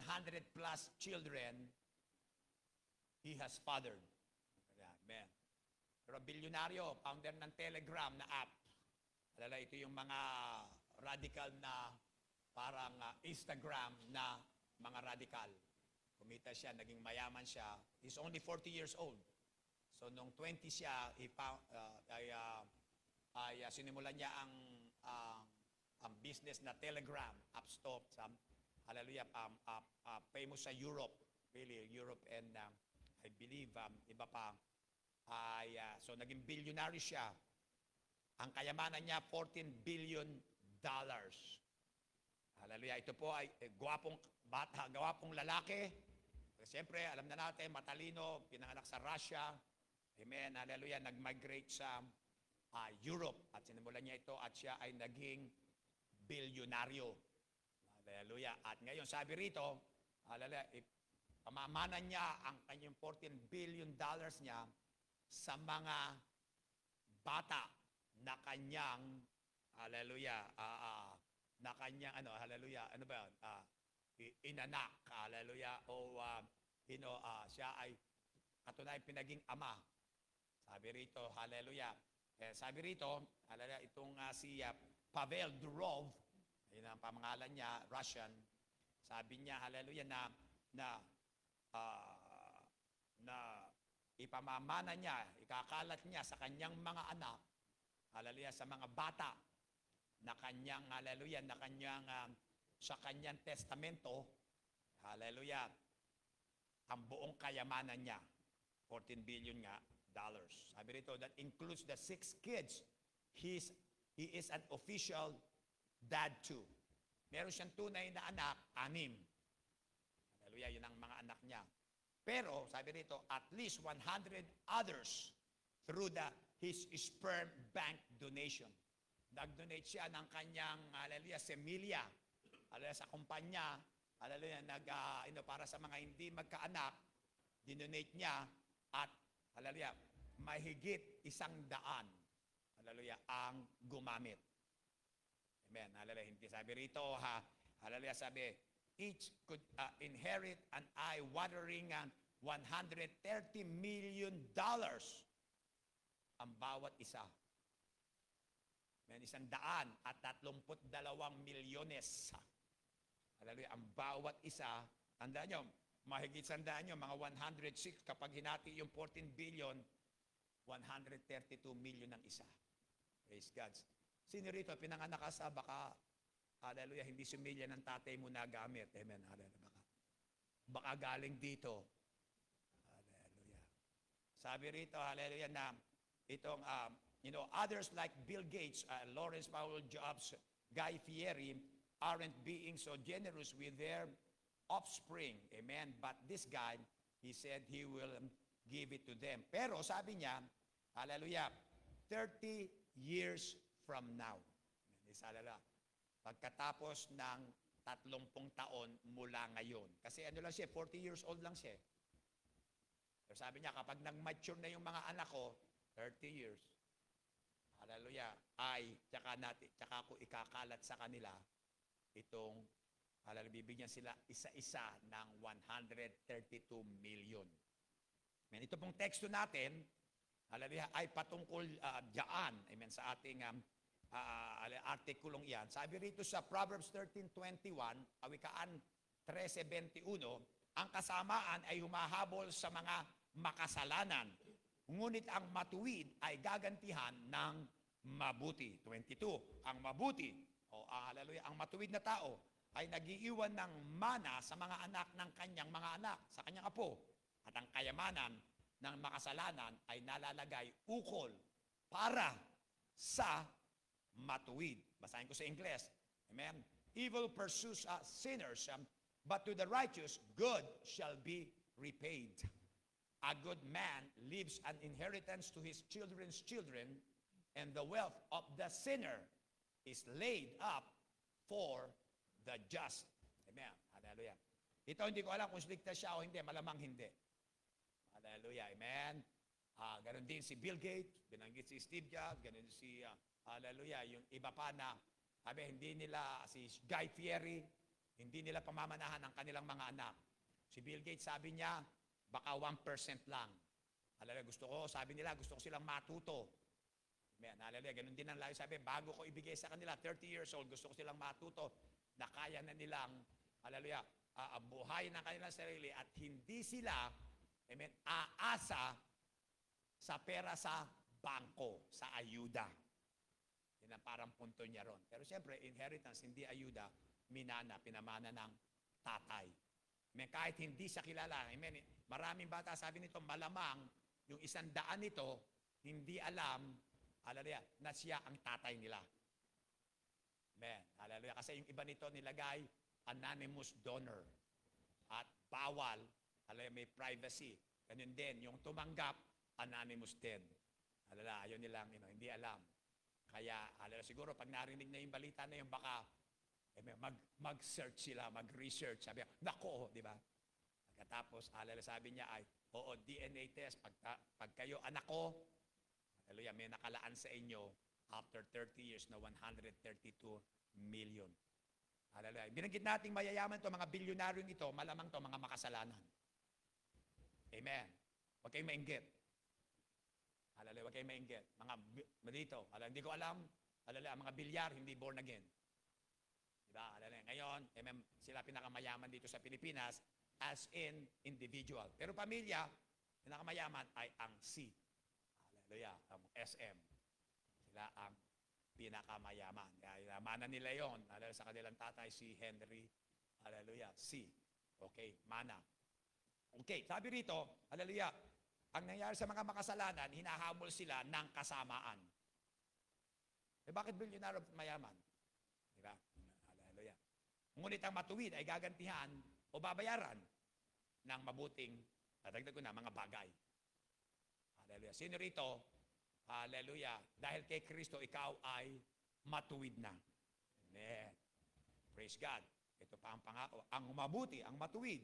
plus children he has fathered. Amen. Pero bilyonaryo, founder ng Telegram na app. Hallelujah. Ito yung mga radical na parang Instagram na mga radical. Kumita siya, naging mayaman siya. He's only 40 years old. So, nung 20 siya, sinimulan niya ang business na Telegram, App Store, hallelujah, famous sa Europe, really, Europe and I believe iba pa. So, naging billionaire siya. Ang kayamanan niya, $14 billion. Hallelujah. Ito po ay gwapong bata, gwapong lalaki. Siyempre, alam na natin, matalino, pinanganak sa Russia. Amen, hallelujah, nag-migrate sa Europe at sinimulan niya ito at siya ay naging bilyonaryo. Hallelujah. At ngayon, sabi rito, hallelujah, pamamanan niya ang kanyang $14 billion niya sa mga bata na kanyang, hallelujah, na kanyang, hallelujah, ano ba yun? Inanak, hallelujah, o, siya ay katunayan pinaging ama. Sabi rito, hallelujah. Sabi rito, hallelujah, itong si Pavel Durov, yun ang pamangalan niya, Russian, sabi niya, hallelujah, na ipamamana niya, ikakalat niya sa kanyang mga anak, hallelujah, sa mga bata, na kanyang, hallelujah, na kanyang, sa kanyang testamento, hallelujah, ang buong kayamanan niya, 14 billion nga dollars. Sabi rito, that includes the 6 kids. He is an official dad too. Meron siyang tunay na anak, 6. Hallelujah, yun ang mga anak niya. Pero, sabi rito, at least 100 others through his sperm bank donation. Nag-donate siya ng kanyang, hallelujah, semilya, hallelujah, sa kumpanya, hallelujah, para sa mga hindi magkaanak, dinonate niya at, hallelujah, mahigit 100, hallelujah, ang gumamit. Amen, hallelujah. Hindi sabi rito, hallelujah, sabi, each could inherit an eye-watering $130 million ang bawat isa. Amen, 132 milyones. Hallelujah, ang bawat isa, tandaan nyo, mahigit sandaan nyo, mga 106, kapag hinati yung 14 billion, 132 million ang isa. Praise God. Sino rito, pinanganak ka sa baka, hallelujah, hindi sumilya ng tatay mo na gamit. Amen, hallelujah. Baka galing dito. Hallelujah. Sabi rito, hallelujah, na itong, others like Bill Gates, Lawrence Powell Jobs, Guy Fieri, aren't being so generous with their offspring. Amen. But this guy, he said he will give it to them. Pero sabi niya, hallelujah, 30 years from now. Hallelujah. Pagkatapos ng 30 taon mula ngayon. Kasi ano lang siya, 40 years old lang siya. Pero sabi niya, kapag nag-mature na yung mga anak ko, 30 years. Hallelujah. Tsaka ako ikakalat sa kanila itong, hallelujah, bibigyan sila isa-isa ng 132 million. Amen. Ito pong teksto natin, hallelujah, ay patungkol dyan, amen, sa ating artikulong iyan. Sabi rito sa Proverbs 13:21, Kawikaan 13:21, ang kasamaan ay humahabol sa mga makasalanan, ngunit ang matuwid ay gagantihan ng mabuti. 22, ang mabuti, hallelujah, ang matuwid na tao ay nagiiwan ng mana sa mga anak ng kanyang mga anak, sa kanyang apo. At ang kayamanan ng makasalanan ay nalalagay ukol para sa matuwid. Basahin ko sa Ingles. Amen. Evil pursues sinners, but to the righteous, good shall be repaid. A good man leaves an inheritance to his children's children, and the wealth of the sinner is laid up for the just. Amen. Hallelujah. Ito hindi ko alam kung ligtas siya o hindi. Malamang hindi. Hallelujah. Amen. Ganon din si Bill Gates, binanggit si Steve Jobs, ganon si, hallelujah, yung iba pa na, hindi nila, si Guy Fieri, hindi nila pamamanahan ang kanilang mga anak. Si Bill Gates, sabi niya, baka 1% lang. Hallelujah, sabi nila, gusto ko silang matuto. Amen. Hallelujah, ganon din ang layo. Sabi, bago ko ibigay sa kanila, 30 years old, gusto ko silang matuto na kaya na nilang, hallelujah, buhayin ang kanilang sarili at hindi sila, amen, aasa sa pera sa bangko, sa ayuda. Yan ang parang punto niya ron. Pero siyempre, inheritance, hindi ayuda, minana, pinamana ng tatay. Amen, kahit hindi siya kilala. Amen, maraming bata, sabi nito, malamang yung 100 nito, hindi alam, hallelujah, na siya ang tatay nila. Amen, hallelujah. Kasi yung iba nito nilagay, anonymous donor. At bawal, hallelujah, may privacy. Ganun din, yung tumanggap, anonymous din. Alala, ayaw nilang, hindi alam. Kaya, siguro pag narinig na yung balita na yun, baka mag-search sila, mag-research. Sabi, nako, di ba? Pagkatapos, sabi niya ay, oo, DNA test. Pag kayo anak ko, hallelujah, may nakalaan sa inyo after 30 years na 132 million. Hallelujah. Binanggit nating mayayaman to, mga bilyonaryong ito, malamang to, mga makasalanan. Amen. Huwag kayong mainggit. Hallelujah, huwag kayong mainggit. Mga dito, hindi ko alam, mga bilyar, hindi born again. Diba? Ngayon, sila pinakamayaman dito sa Pilipinas as in individual. Pero pamilya, pinakamayaman ay ang C. Hallelujah, ang SM. Sila ang pinakamayaman. Kaya yamanan nila yon. Sa kanilang tatay, si Henry. Hallelujah, C. Okay, mana. Okay, sabi rito, hallelujah, ang nangyari sa mga makasalanan, hinahamol sila ng kasamaan. Bakit bilyonaryo at mayaman? Diba? Hallelujah. Ngunit ang matuwid ay gagantihan o babayaran ng mabuting, dadagdag ko na, mga bagay. Hallelujah. Sino rito? Hallelujah. Dahil kay Kristo, ikaw ay matuwid na. Amen. Praise God. Ito pa ang pangako. Ang mabuti, ang matuwid,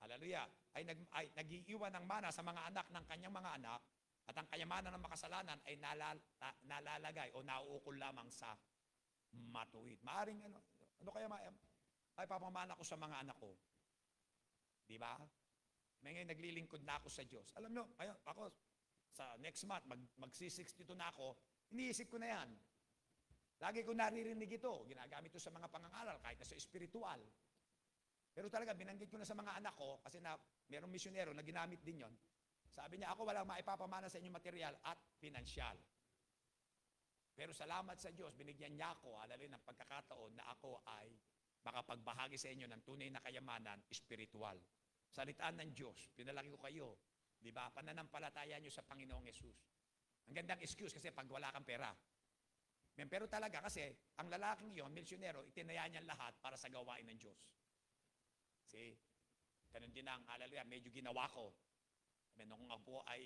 hallelujah, ay nag-iiwan ng mana sa mga anak ng kanyang mga anak, at ang kayamanan ng makasalanan ay nalalagay o nauukol lamang sa matuwid. Maaring ano kaya ay papamana ko sa mga anak ko. Di ba? May ngayon naglilingkod na ako sa Diyos. Alam nyo, ako sa next month, magsi-62 na ako, iniisip ko na yan. Lagi ko naririnig ito. Ginagamit ito sa mga pangangaral, kahit na sa espiritual. Pero talaga, binanggit ko na sa mga anak ko, kasi mayroong misyonero na ginamit din yon. Sabi niya, ako walang maipapamana sa inyong material at pinansyal. Pero salamat sa Diyos, binigyan niya ako, alalay ng pagkakataon na ako ay makapagbahagi sa inyo ng tunay na kayamanan, espiritual. Salitaan ng Diyos, pinalaki ko kayo. Di ba? Pananampalataya niyo sa Panginoong Yesus. Ang gandang excuse kasi pag wala kang pera. Pero talaga kasi, ang lalaking yon, misyonero, itinaya niya lahat para sa gawain ng Diyos. See? Ganun din ang, hallelujah, medyo ginawa ko. Nung ako ay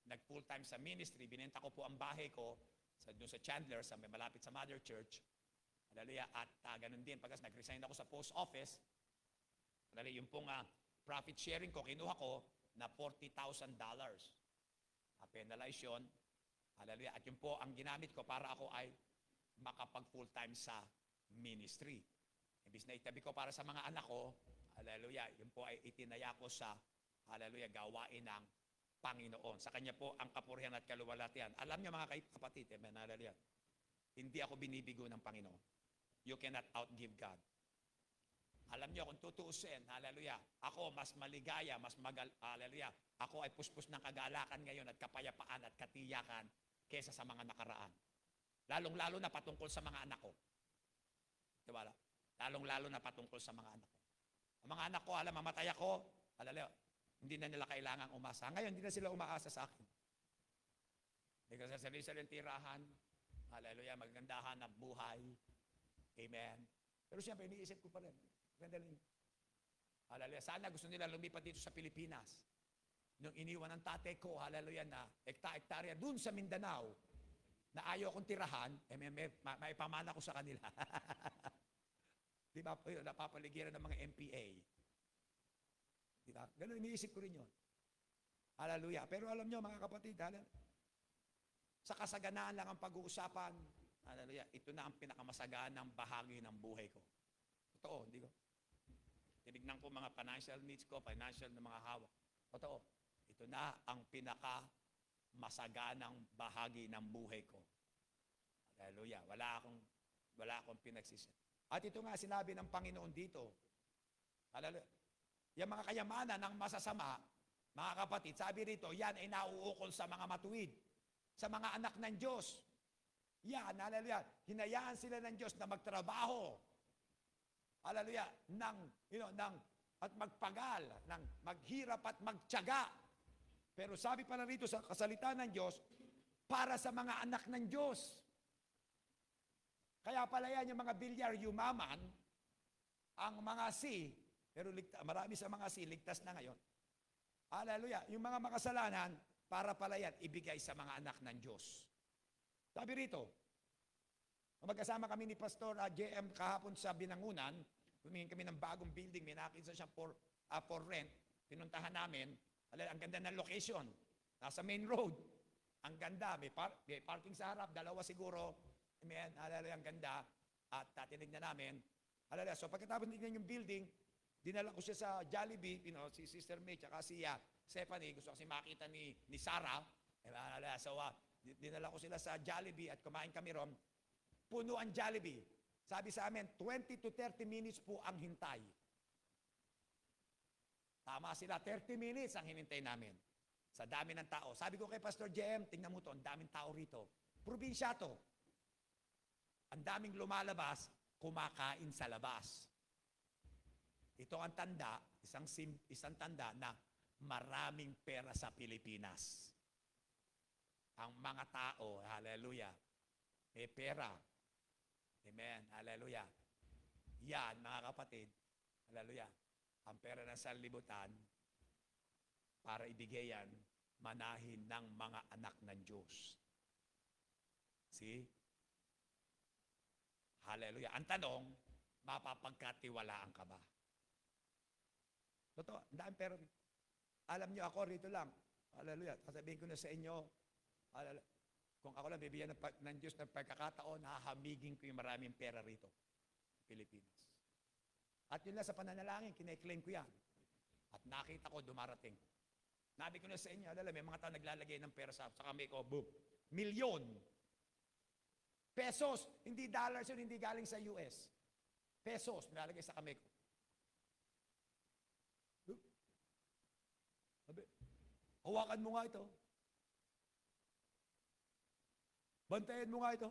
nag-full time sa ministry, binenta ko po ang bahay ko doon sa Chandler, sa may malapit sa Mother Church. Hallelujah. At ganun din, pagkas nag-resign ako sa post office, hallelujah, yung pong profit sharing ko, kinuha ko na $40,000. Penalize yun. Hallelujah. At yun po ang ginamit ko para ako ay makapag full time sa ministry. Imbis na itabi ko para sa mga anak ko, hallelujah, yun po ay itinaya ko sa, hallelujah, gawain ng Panginoon. Sa Kanya po ang kapurihan at kaluwalhatian. Alam niyo mga kapatid, amen, hallelujah, hindi ako binibigo ng Panginoon. You cannot outgive God. Alam niyo kung tutuusin, hallelujah, ako mas maligaya, hallelujah, ako ay puspos ng kagalakan ngayon at kapayapaan at katiyakan kesa sa mga nakaraan. Lalong-lalo na patungkol sa mga anak ko. Diba? Lalong-lalo na patungkol sa mga anak ko. Ang mga anak ko, mamatay ako, hindi na nila kailangang umasa. Ngayon, hindi na sila umaasa sa akin. Hindi ka sa sarili tirahan, hallelujah, magandahan ng buhay. Amen. Pero siyempre, iniisip ko pa rin. Hallelujah. Sana gusto nila lumipat dito sa Pilipinas. Nung iniwan ng tatay ko, hallelujah, na ekta-ektarya dun sa Mindanao, na ayaw kong tirahan, maipamana ko sa kanila. Di ba? Napapaligiran ng mga MPA. Di ba? Ganun, iniisip ko rin yun. Hallelujah. Pero alam nyo, mga kapatid, sa kasaganaan lang ang pag-uusapan, hallelujah, ito na ang pinakamasagaan ng bahagi ng buhay ko. Totoo, hindi ko. Tinignan ko mga financial needs ko, financial na mga hawak. Totoo. Ito na ang pinakamasaganang bahagi ng buhay ko. Hallelujah. Wala akong pinagsisi. At ito nga sinabi ng Panginoon dito. Hallelujah. Yung mga kayamanan ng masasama, mga kapatid, sabi rito, yan ay nauukol sa mga matuwid, sa mga anak ng Diyos. Yan, hallelujah. Hinayaan sila ng Diyos na magtrabaho. Hallelujah. At magpagal, maghirap at magtiyaga. Pero sabi pala rito sa kasalita ng Diyos, para sa mga anak ng Diyos. Kaya pala yan yung mga bilyar yumaman, ang mga C, pero marami sa mga C, ligtas na ngayon. Hallelujah. Yung mga makasalanan, para pala yan ibigay sa mga anak ng Diyos. Sabi rito, magkasama kami ni Pastor JM kahapon sa Binangunan, humingin kami ng bagong building, may nakita siya for rent, pinuntahan namin, ang ganda ng location, nasa main road, ang ganda, may parking sa harap, dalawa siguro, amen, ang ganda, at tinignan namin, so pagkatapos tignan yung building, dinala ko siya sa Jollibee, si Sister May, tsaka si Stephanie, gusto kasi makita ni Sarah, so dinala ko sila sa Jollibee at kumain kami ron, puno ang Jollibee. Sabi sa amin, 20 to 30 minutes po ang hintay. Tama sila, 30 minutes ang hinintay namin. Sa dami ng tao. Sabi ko kay Pastor JM, tingnan mo to, ang daming tao rito. Probinsya to. Ang daming lumalabas, kumakain sa labas. Ito ang tanda, isang tanda na maraming pera sa Pilipinas. Ang mga tao, hallelujah, may pera. Amen, hallelujah. Yan, mga kapatid, hallelujah, ang pera ng sanlibutan, para ibigay yan, manahin ng mga anak ng Diyos. See? Hallelujah. Ang tanong, mapapagkatiwalaan ka ba? Totoo, ang dami pera. Alam nyo ako, rito lang. Hallelujah. Sasabihin ko na sa inyo, kung ako lang bibigyan ng Diyos ng pagkakataon, hahamigin ko yung maraming pera rito, Pilipinas. At yun lang sa pananalangin, kine-claim ko yan. At nakita ko dumarating. Nabi ko na sa inyo, may mga tao naglalagay ng pera sa kamay ko, boom, milyon. Pesos, hindi dollars yun, hindi galing sa US. Pesos, nilalagay sa kamay ko. Sabi, hawakan mo nga ito. Bantayan mo nga ito.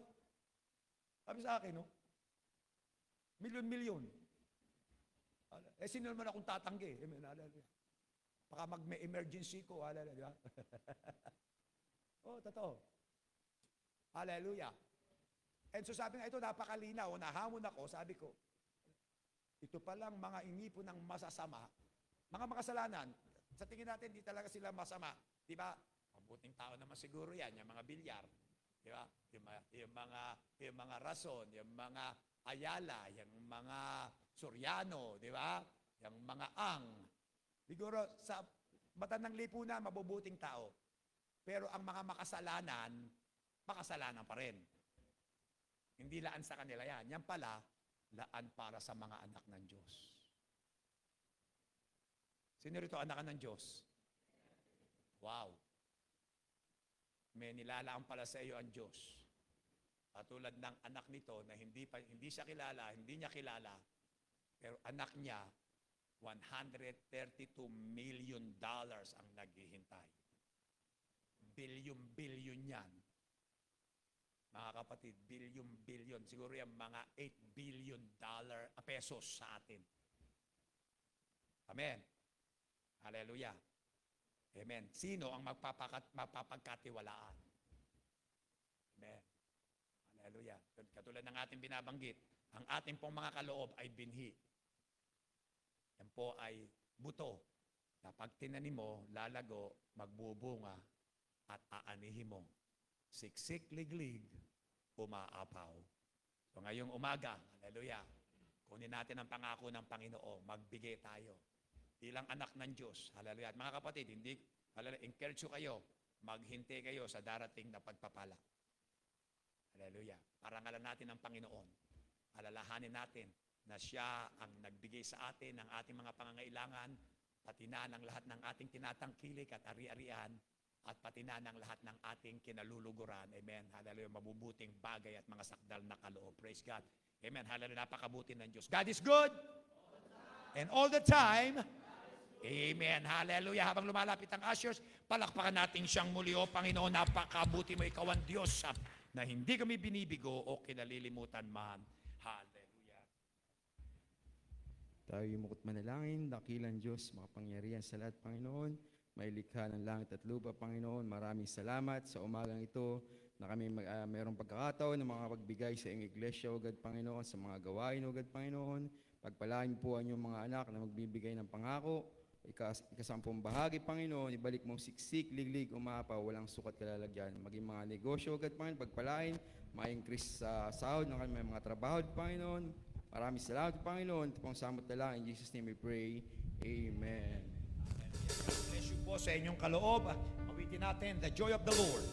Sabi sa akin, no? Milyon-milyon. Sino naman akong tatanggi? Baka mag-emergency ko, di ba? Totoo. Hallelujah. And so sabi nga ito, napakalinaw, nahamon ako, sabi ko, ito palang mga inipon ng masasama, mga makasalanan, sa tingin natin, di talaga sila masama. Di ba? Mabuting tao naman siguro yan, yung mga bilyar. Di ba? Yung mga Rason, yung mga Ayala, yung mga Soriano, di ba? Yung mga Ang. Siguro sa mata ng lipunan, mabubuting tao. Pero ang mga makasalanan, makasalanan pa rin. Hindi laan sa kanila yan. Yan pala, laan para sa mga anak ng Diyos. Sino rito anak ng Diyos? Wow. May nilalaan pala sa iyo ang Diyos. Katulad ng anak nito na hindi siya kilala, hindi niya kilala, pero anak niya, $132 million ang naghihintay. Bilyon-bilyon yan. Mga kapatid, bilyon-bilyon. Siguro yan mga $8 billion pesos sa atin. Amen. Hallelujah. Amen. Sino ang mapapagkatiwalaan? Amen. Hallelujah. Katulad ng ating binabanggit, ang ating pong mga kaloob ay binhi. Yan po ay buto na pag tinanim mo, lalago, magbubunga, at aanihin mo. Siksik, liglig, umaapaw. So ngayong umaga, hallelujah, kunin natin ang pangako ng Panginoon, magbigay tayo. Bilang anak ng Diyos, hallelujah. At mga kapatid, encourage kayo, maghintay kayo sa darating na pagpapala. Hallelujah. Parangalan natin ang Panginoon. Alalahanin natin na siya ang nagbigay sa atin ng ating mga pangangailangan, pati na ng lahat ng ating tinatangkilik at ari-arian, at pati na ng lahat ng ating kinaluluguran. Amen. Hallelujah. Mabubuting bagay at mga sakdal na kaloob. Praise God. Amen. Hallelujah. Napakabuti ng Diyos. God is good. And all the time. Amen. Hallelujah. Habang lumalapit ang ushers, palakpakan natin siyang muli. O Panginoon, napakabuti mo. Ikaw ang Diyos na hindi kami binibigo o kinalilimutan man. Hallelujah. Tayo yumukot manalangin, dakilang Diyos, makapangyarihan sa lahat, Panginoon. May likha ng langit at lupa, Panginoon. Maraming salamat sa umagang ito na kami mayroong pagkakataon na makapagbigay sa iyong iglesia, O God, Panginoon, sa mga gawain, O God, Panginoon. Pagpalain po ang iyong mga anak na magbibigay ng pangako ikasampung bahagi, Panginoon, ibalik mong siksik, liglig, umapaw, walang sukat kalalagyan. Maging mga negosyo agad, Panginoon, pagpalain, ma-increase sa sahod ng kami mga trabaho, Panginoon. Maraming salamat, Panginoon. Ito pong samot na lang. In Jesus' name we pray. Amen. Bless you po sa inyong kaloob. Awitin natin, The Joy of the Lord.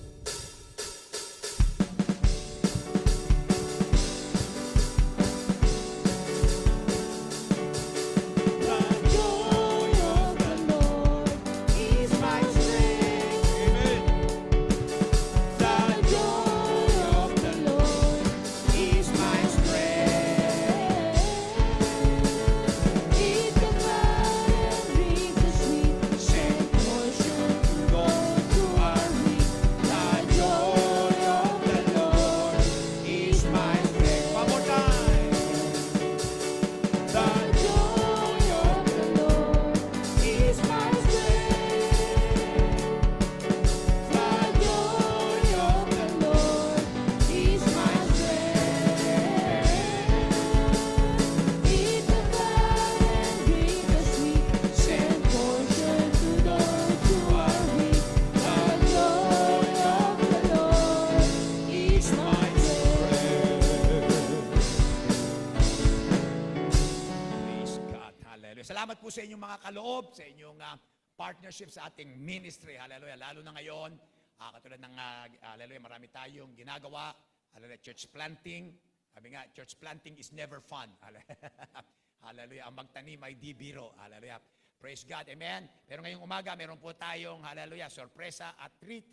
Salamat po sa inyong mga kaloob, sa inyong partnership sa ating ministry. Hallelujah. Lalo na ngayon, katulad ng, hallelujah, marami tayong ginagawa. Hallelujah, church planting. Sabi nga, church planting is never fun. Hallelujah. Ang magtanim ay di biro. Hallelujah. Praise God. Amen. Pero ngayong umaga, meron po tayong, hallelujah, sorpresa at treat.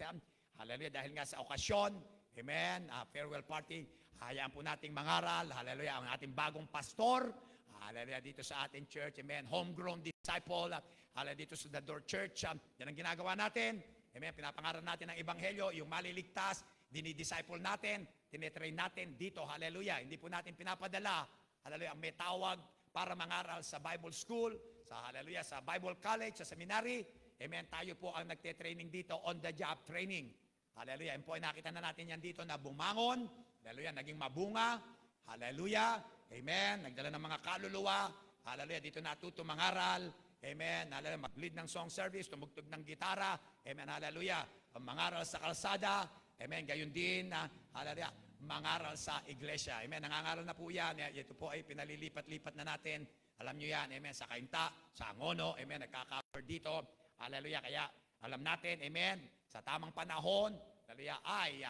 Hallelujah. Dahil nga sa okasyon, amen, farewell party, hayaan po nating mangaral. Hallelujah. Ang ating bagong pastor. Hallelujah, dito sa ating church, amen, homegrown disciple, hallelujah, dito sa The Door Church, yan ang ginagawa natin, amen, pinapangaral natin ang ebanghelyo, yung maliligtas, dinidisciple natin, tinetrain natin dito, hallelujah, hindi po natin pinapadala, hallelujah, may tawag para mangaral sa Bible School, sa hallelujah, sa Bible College, sa seminary, amen, tayo po ang nagte-training dito, on the job training, hallelujah, yan po ay nakita na natin yan dito na bumangon, hallelujah, naging mabunga, hallelujah, amen. Nagdala ng mga kaluluwa. Hallelujah. Dito natuto mangaral. Amen. Hallelujah. Mag-lead ng song service. Tumugtog ng gitara. Amen. Hallelujah. Mangaral sa kalsada. Amen. Gayon din. Hallelujah. Mangaral sa iglesia. Amen. Nangangaral na po yan. Ito po ay pinalilipat-lipat na natin. Alam nyo yan. Amen. Sa Kainta, sa Angono. Amen. Nagkaka-cover dito. Hallelujah. Kaya alam natin. Amen. Sa tamang panahon. Hallelujah. Ay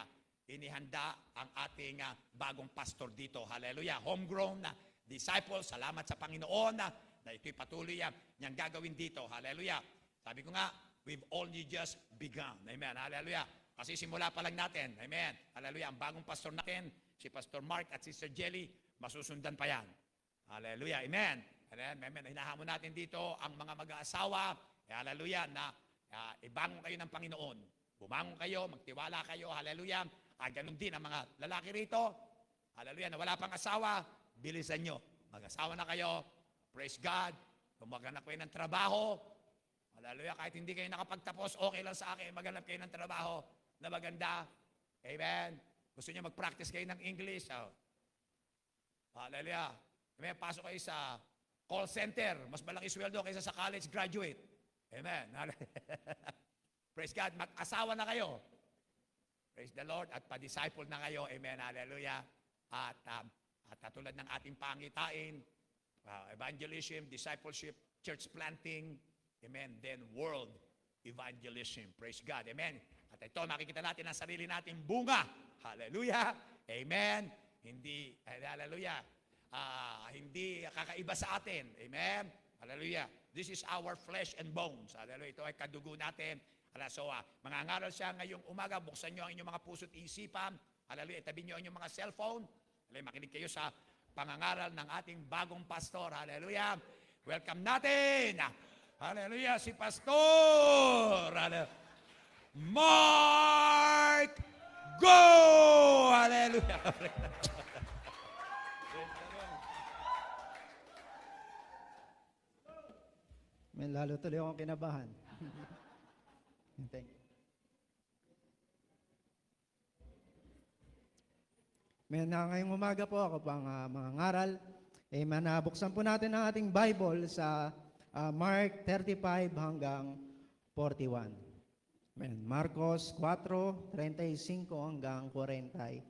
inihanda ang ating bagong pastor dito. Hallelujah. Homegrown disciples. Salamat sa Panginoon na ito'y patuloy niyang gagawin dito. Hallelujah. Sabi ko nga, we've only just begun. Amen. Hallelujah. Kasi simula pa lang natin. Amen. Hallelujah. Ang bagong pastor natin, si Pastor Mark at Sister Jelly, masusundan pa yan. Hallelujah. Amen. Amen. Hinahamon natin dito ang mga mag-aasawa. Hallelujah. Na ibangon kayo ng Panginoon. Bumangon kayo, magtiwala kayo. Hallelujah. Ganun din ang mga lalaki rito. Hallelujah, na wala pang asawa, bilisan nyo. Mag-asawa na kayo. Praise God. Maghanap kayo ng trabaho. Hallelujah, kahit hindi kayo nakapagtapos, okay lang sa akin. Maghanap kayo ng trabaho na maganda. Amen. Gusto nyo mag-practice kayo ng English. Hallelujah. Amen. Pasok kayo sa call center. Mas malaki sweldo kaysa sa college graduate. Amen. Praise God. Mag-asawa na kayo. Praise the Lord. At pa-disciple na kayo. Amen. Hallelujah. At tulad ng ating pangitain, evangelism, discipleship, church planting, amen, then world evangelism. Praise God. Amen. At ito, makikita natin ang sarili nating bunga. Hallelujah. Amen. Hindi, hallelujah, hindi kakaiba sa atin. Amen. Hallelujah. This is our flesh and bones. Hallelujah. Ito ay kadugo natin. So, mangangaral siya ngayong umaga. Buksan nyo ang inyong mga puso't isipan. Hallelujah. Itabi nyo ang inyong mga cellphone. Hallelujah. Makinig kayo sa pangangaral ng ating bagong pastor. Hallelujah. Welcome natin. Hallelujah. Si Pastor. Hallelujah. Mark Go! Hallelujah. May lalo tuloy akong kinabahan. Thank you. Ngayong umaga po ako pang mga ngaral. Buksan po natin ang ating Bible sa Mark 35 hanggang 41. Amen. Marcos 4:35 hanggang 41.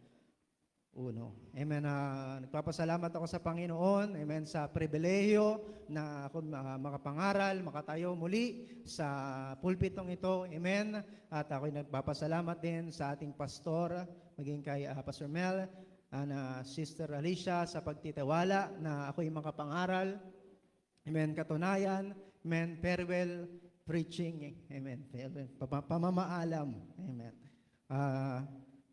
Amen. Nagpapasalamat ako sa Panginoon, amen, sa pribilehiyo na ako makapangaral, makatayo muli sa pulpitong ito. Amen. At ako'y nagpapasalamat din sa ating pastor, maging kay Pastor Mel, na Sister Alicia sa pagtitiwala na ako'y makapangaral. Amen. Katunayan, amen, farewell preaching, amen, pamamaalam, amen.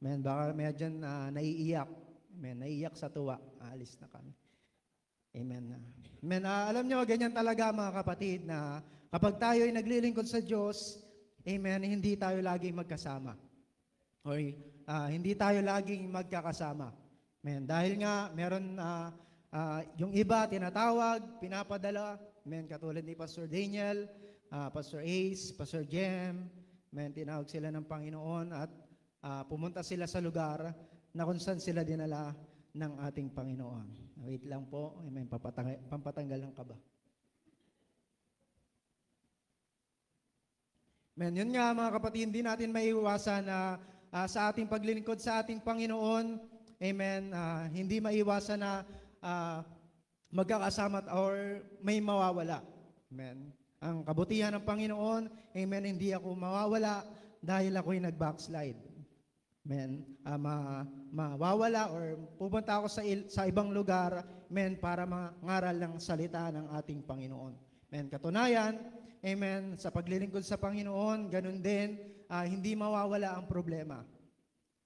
Amen, baka may dyan naiiyak. Amen, naiiyak sa tuwa. Alis na kami. Amen. Amen. Alam nyo, ganyan talaga mga kapatid na kapag tayo ay naglilingkod sa Diyos, amen, hindi tayo laging magkasama. O hindi tayo laging magkakasama. Amen. Dahil nga, meron yung iba tinatawag, pinapadala, amen, katulad ni Pastor Daniel, Pastor Ace, Pastor Jem, amen, tinawag sila ng Panginoon at pumunta sila sa lugar na kung saan sila dinala ng ating Panginoon. Wait lang po, amen, pampatanggal ng kaba. Amen, yun nga mga kapatid, hindi natin maiiwasan na sa ating paglilingkod sa ating Panginoon, amen, hindi maiiwasan na magkakasama or may mawawala. Amen. Ang kabutihan ng Panginoon, amen, hindi ako mawawala dahil ako'y nag-backslide. Amen. Mawawala or pupunta ako sa ibang lugar, amen, para mangaral ng salita ng ating Panginoon. Amen. Katunayan, amen, sa paglilingkod sa Panginoon, ganun din, hindi mawawala ang problema.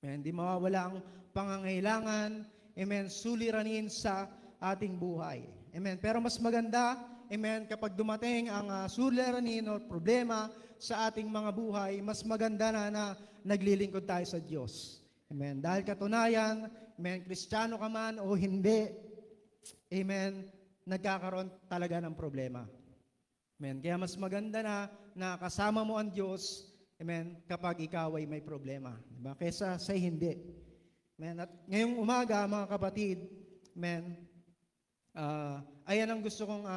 Amen. Hindi mawawala ang pangangailangan, amen, suliranin sa ating buhay. Amen. Pero mas maganda, amen, kapag dumating ang suliranin o problema sa ating mga buhay, mas maganda na naglilingkod tayo sa Diyos. Amen. Dahil katunayan, amen, Kristiyano ka man o hindi, amen, nagkakaroon talaga ng problema. Amen. Kaya mas maganda na kasama mo ang Diyos, amen, kapag ikaw ay may problema. Diba? Kesa sa hindi. Amen. At ngayong umaga, mga kapatid, amen, ayan ang gusto kong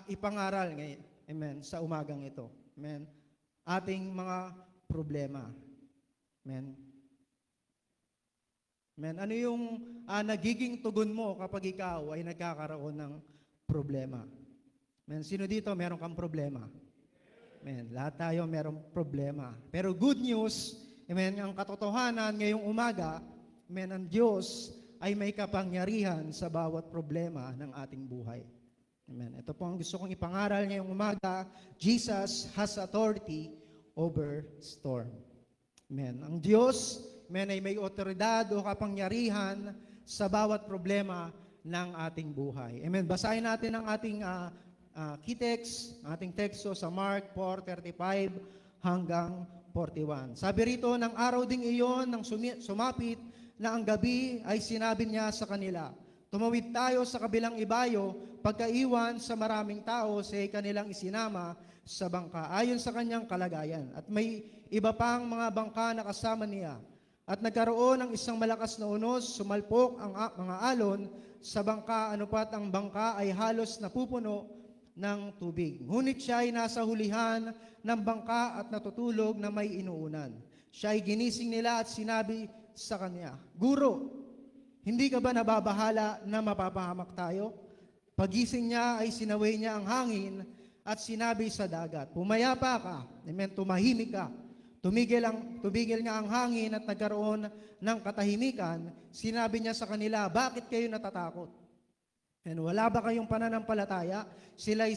ipangaral ngayon, amen, sa umagang ito. Amen. Ating mga problema. Amen. Amen. Ano yung nagiging tugon mo kapag ikaw ay nagkakaroon ng problema? Amen. Sino dito meron kang problema? Amen. Lahat tayo merong problema. Pero good news, amen, ang katotohanan ngayong umaga, amen, ang Diyos ay may kapangyarihan sa bawat problema ng ating buhay. Amen. Ito po ang gusto kong ipangaral ngayong umaga. Jesus has authority over storm. Amen. Ang Diyos, amen, ay may otoridad o kapangyarihan sa bawat problema ng ating buhay. Amen. Basahin natin ang ating key text, ating teksto sa Mark 4:35 hanggang 41. Sabi rito, ng araw ding iyon, nang sumapit na ang gabi, ay sinabi niya sa kanila, tumawid tayo sa kabilang ibayo, pagkaiwan sa maraming tao, sa kanilang isinama sa bangka, ayon sa kanyang kalagayan. At may iba pang mga bangka na kasama niya. At nagkaroon ng isang malakas na unos, sumalpok ang mga alon sa bangka, anupat ang bangka ay halos napupuno ng tubig. Ngunit siya ay nasa hulihan ng bangka at natutulog na may inuunan. Siya ay ginising nila at sinabi sa kanya, Guro, hindi ka ba nababahala na mapapahamak tayo? Pagising niya ay sinaway niya ang hangin at sinabi sa dagat, pumayapa ka, amen, tumahimik ka. Tumigil nga ang hangin at nagkaroon ng katahimikan. Sinabi niya sa kanila, bakit kayo natatakot? And wala ba kayong pananampalataya? Sila'y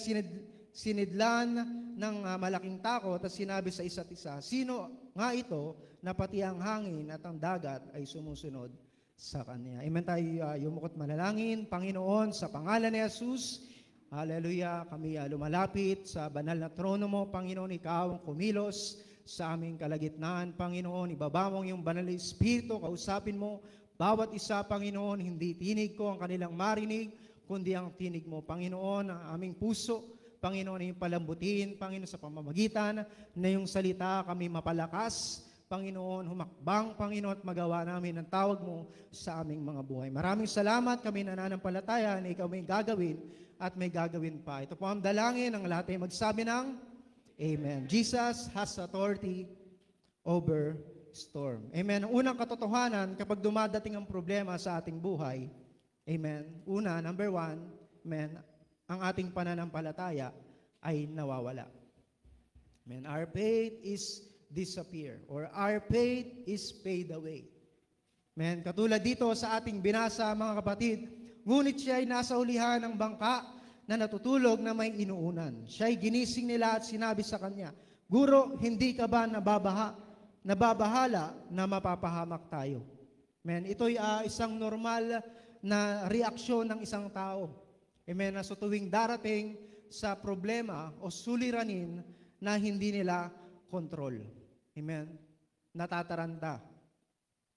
sinidlan ng malaking takot at sinabi sa isa't isa, sino nga ito na pati ang hangin at ang dagat ay sumusunod sa Kanya? Amen, tayo yumukot manalangin. Panginoon, sa pangalan ni Jesus, hallelujah, kami lumalapit sa banal na trono mo. Panginoon, ikaw ang kumilos sa aming kalagitnaan. Panginoon, ibaba mo yung banal na Espiritu, kausapin mo bawat isa, Panginoon. Hindi tinig ko ang kanilang marinig, kundi ang tinig mo. Panginoon, ang aming puso, Panginoon, yung palambutin, Panginoon, sa pamamagitan na yung salita kami mapalakas, Panginoon, humakbang, Panginoon, at magawa namin ang tawag mo sa aming mga buhay. Maraming salamat, kami nananampalataya na ikaw may gagawin at may gagawin pa. Ito po ang dalangin ng lahat ay magsabi ng Amen. Jesus has authority over storm. Amen. Ang unang katotohanan kapag dumadating ang problema sa ating buhay, amen. Una, number 1, amen, ang ating pananampalataya ay nawawala. Amen. Our faith is disappear or our faith is fade away. Amen. Katulad dito sa ating binasa, mga kapatid, ngunit siya ay nasa ulihan ng bangka na natutulog na may inuunan. Siya ay ginising nila at sinabi sa kanya, Guro, hindi ka ba nababahala na mapapahamak tayo? Amen. Ito'y isang normal na reaksyon ng isang tao. Amen. Na sa tuwing darating sa problema o suliranin na hindi nila control. Amen. Natataranta.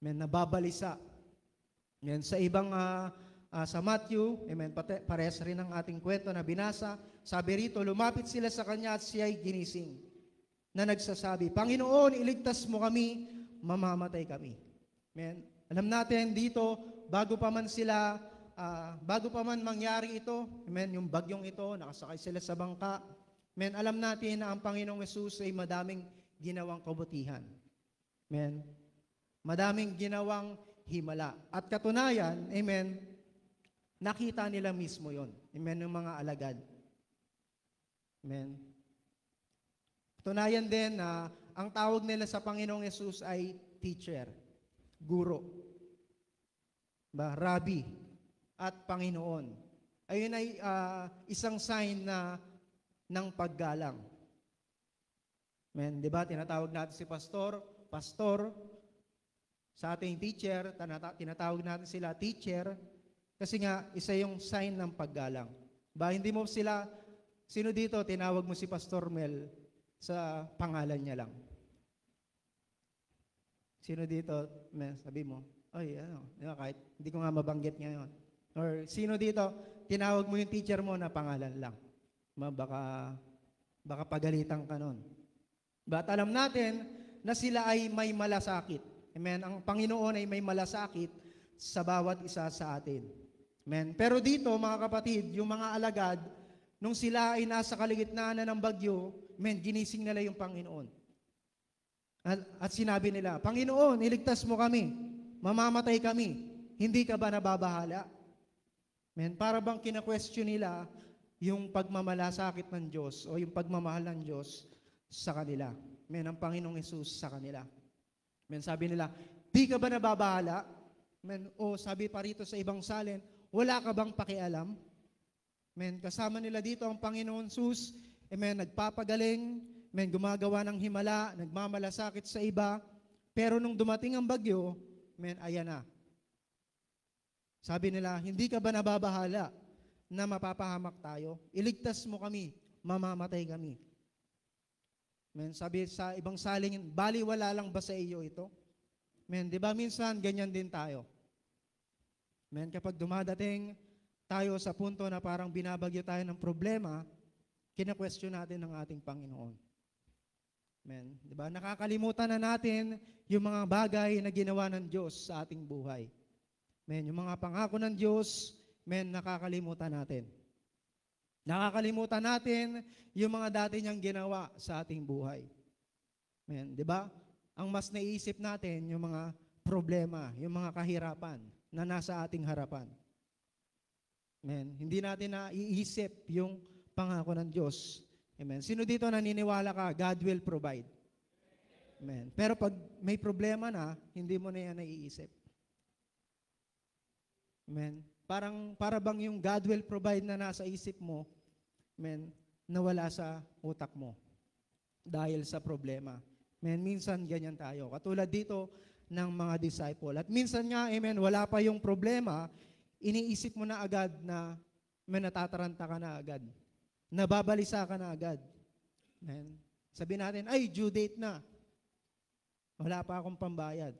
Amen. Nababalisa. Amen. Sa ibang, sa Matthew, amen, parehas rin ang ating kwento na binasa. Sabi rito, lumapit sila sa kanya at siya'y ginising na nagsasabi, Panginoon, iligtas mo kami, mamamatay kami. Amen. Alam natin dito, bago pa man mangyari ito, amen, yung bagyong ito, nakasakay sila sa bangka, amen, alam natin na ang Panginoong Hesus ay madaming ginawang kabutihan. Amen. Madaming ginawang himala. At katunayan, amen, nakita nila mismo yon. Amen, ng mga alagad. Amen. Katunayan din na ang tawag nila sa Panginoong Hesus ay teacher, guro, Rabbi, at Panginoon. Ayun ay isang sign ng paggalang. Amen. Di ba? Tinatawag natin si pastor, sa ating teacher, tinatawag natin sila teacher, kasi nga, isa yung sign ng paggalang. Ba, hindi mo sino dito, tinawag mo si Pastor Mel sa pangalan niya lang. Sino dito, sabi mo, kahit hindi ko nga mabanggit ngayon. Or sino dito, tinawag mo yung teacher mo na pangalan lang. Baka pagalitan ka nun. But alam natin na sila ay may malasakit. Amen. Ang Panginoon ay may malasakit sa bawat isa sa atin. Amen. Pero dito, mga kapatid, yung mga alagad, nung sila ay nasa kaligitnaan na ng bagyo, amen, ginising nila yung Panginoon. At sinabi nila, Panginoon, iligtas mo kami, mamamatay kami, hindi ka ba nababahala? Amen. Para bang kina-question nila yung pagmamalasakit ng Diyos o yung pagmamahal ng Diyos sa kanila. Amen. Ang Panginoong Hesus sa kanila. Amen. Sabi nila, di ka ba nababahala? Amen. O sabi pa rito sa ibang salin, wala ka bang pakialam? Amen. Kasama nila dito ang Panginoon Hesus. Amen. Nagpapagaling. Amen. Gumagawa ng himala. Nagmamalasakit sa iba. Pero nung dumating ang bagyo, amen, ayan na. Sabi nila, hindi ka ba nababahala na mapapahamak tayo? Iligtas mo kami, mamamatay kami. Amen. Sabi sa ibang salin, baliwala lang ba sa iyo ito? Amen. Di ba minsan ganyan din tayo? Amen. Kapag dumadating tayo sa punto na parang binabagyo tayo ng problema, kina-question natin ng ating Panginoon. Amen. Diba? Nakakalimutan na natin yung mga bagay na ginawa ng Diyos sa ating buhay. Amen. Yung mga pangako ng Diyos, amen, nakakalimutan natin. Nakakalimutan natin yung mga dati niyang ginawa sa ating buhay. Amen. Diba? Ang mas naiisip natin yung mga problema, yung mga kahirapan na nasa ating harapan. Amen. Hindi natin naiisip yung pangako ng Diyos. Amen. Sino dito naniniwala ka, God will provide? Amen. Pero pag may problema na, hindi mo na yan naiisip. Amen. Para bang yung God will provide na nasa isip mo, amen, nawala sa utak mo dahil sa problema. Amen. Minsan ganyan tayo. Katulad dito ng mga disciple. At minsan nga, amen, wala pa yung problema, iniisip mo na agad na may natataranta ka na agad. Nababalisa ka na agad. Amen. Sabi natin, ay, due date na. Wala pa akong pambayad.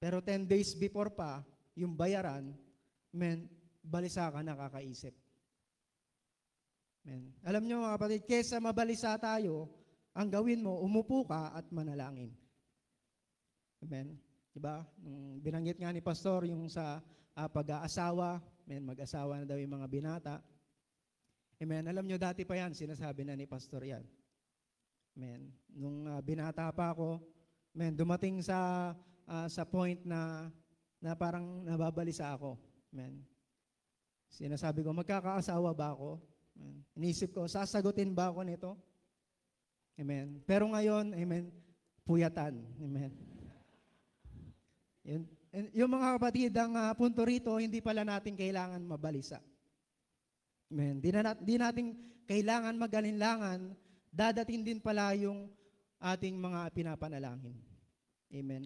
Pero 10 days before pa, yung bayaran, amen, balisa ka na kakaisip. Amen. Alam nyo mga kapatid, kesa mabalisa tayo, ang gawin mo, umupo ka at manalangin. Amen. Diba? Binanggit nga ni Pastor yung sa pag-aasawa, amen, mag-asawa na daw yung mga binata. Amen. Alam nyo, dati pa yan, sinasabi na ni Pastor yan. Amen. Nung binata pa ako, amen, dumating sa point na parang nababalisa ako. Amen. Sinasabi ko, magkakaasawa ba ako? Amen. Inisip ko, sasagutin ba ako nito? Amen. Pero ngayon, amen, puyatan. Amen. Yung mga kapatid, ang punto rito, hindi pala natin kailangan mabalisa. Amen. Di natin kailangan magalinlangan, dadating din pala yung ating mga pinapanalangin. Amen.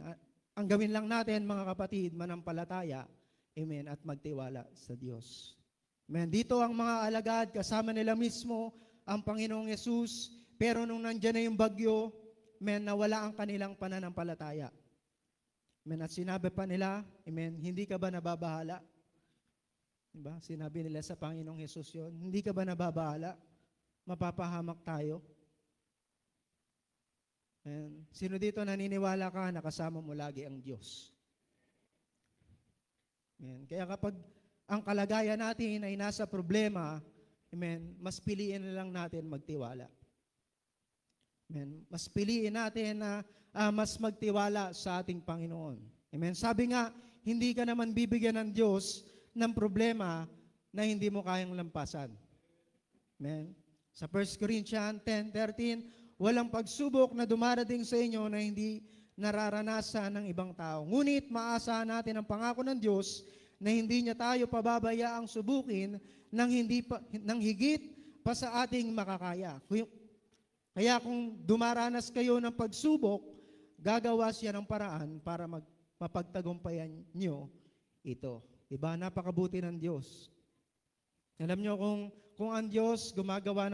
Ang gawin lang natin, mga kapatid, manampalataya, amen, at magtiwala sa Diyos. Amen. Dito ang mga alagad, kasama nila mismo ang Panginoong Yesus, pero nung nandyan na yung bagyo, amen, nawala ang kanilang pananampalataya. Amen. At sinabi pa nila, amen, hindi ka ba nababahala? Diba? Sinabi nila sa Panginoong Hesus yun, hindi ka ba nababahala? Mapapahamak tayo. And sino dito naniniwala ka na kasama mo lagi ang Diyos? Amen. Kaya kapag ang kalagayan natin ay nasa problema, amen, mas piliin na lang natin magtiwala. Amen. Mas piliin natin na mas magtiwala sa ating Panginoon. Amen. Sabi nga, hindi ka naman bibigyan ng Diyos ng problema na hindi mo kayang lampasan. Amen. Sa 1 Corinthians 10:13, walang pagsubok na dumarating sa inyo na hindi nararanasan ng ibang tao. Ngunit maasahan natin ang pangako ng Diyos na hindi niya tayo pababayaang subukin ng higit pa sa ating makakaya. Kaya kung dumaranas kayo ng pagsubok, gagawa siya ng paraan para mapagtagumpayan niyo ito. Diba? Napakabuti ng Diyos. Alam nyo, kung ang Diyos gumagawa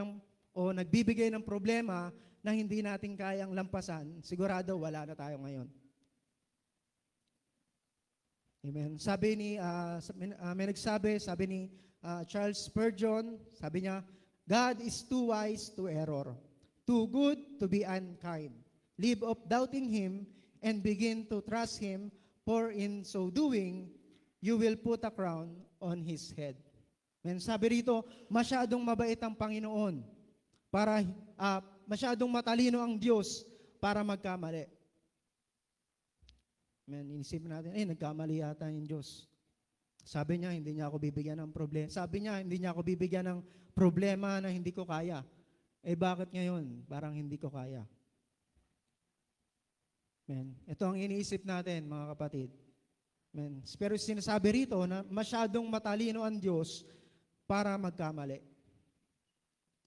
o nagbibigay ng problema na hindi natin kayang lampasan, sigurado wala na tayo ngayon. Amen. May nagsabi, sabi ni Charles Spurgeon, sabi niya, God is too wise to error, too good to be unkind. Leave off doubting Him and begin to trust Him, for in so doing, you will put a crown on His head. Amen. Sabi rito, masyadong mabait ang Panginoon para masyadong matalino ang Diyos para magkamali. Amen. Inisip natin, nagkamali yata yung Diyos. Sabi niya, hindi niya ako bibigyan ng problema. Sabi niya, hindi niya ako bibigyan ng problema na hindi ko kaya. Bakit ngayon? Parang hindi ko kaya. Amen. Ito ang iniisip natin, mga kapatid. Amen. Pero sinasabi rito na masyadong matalino ang Diyos para magkamali.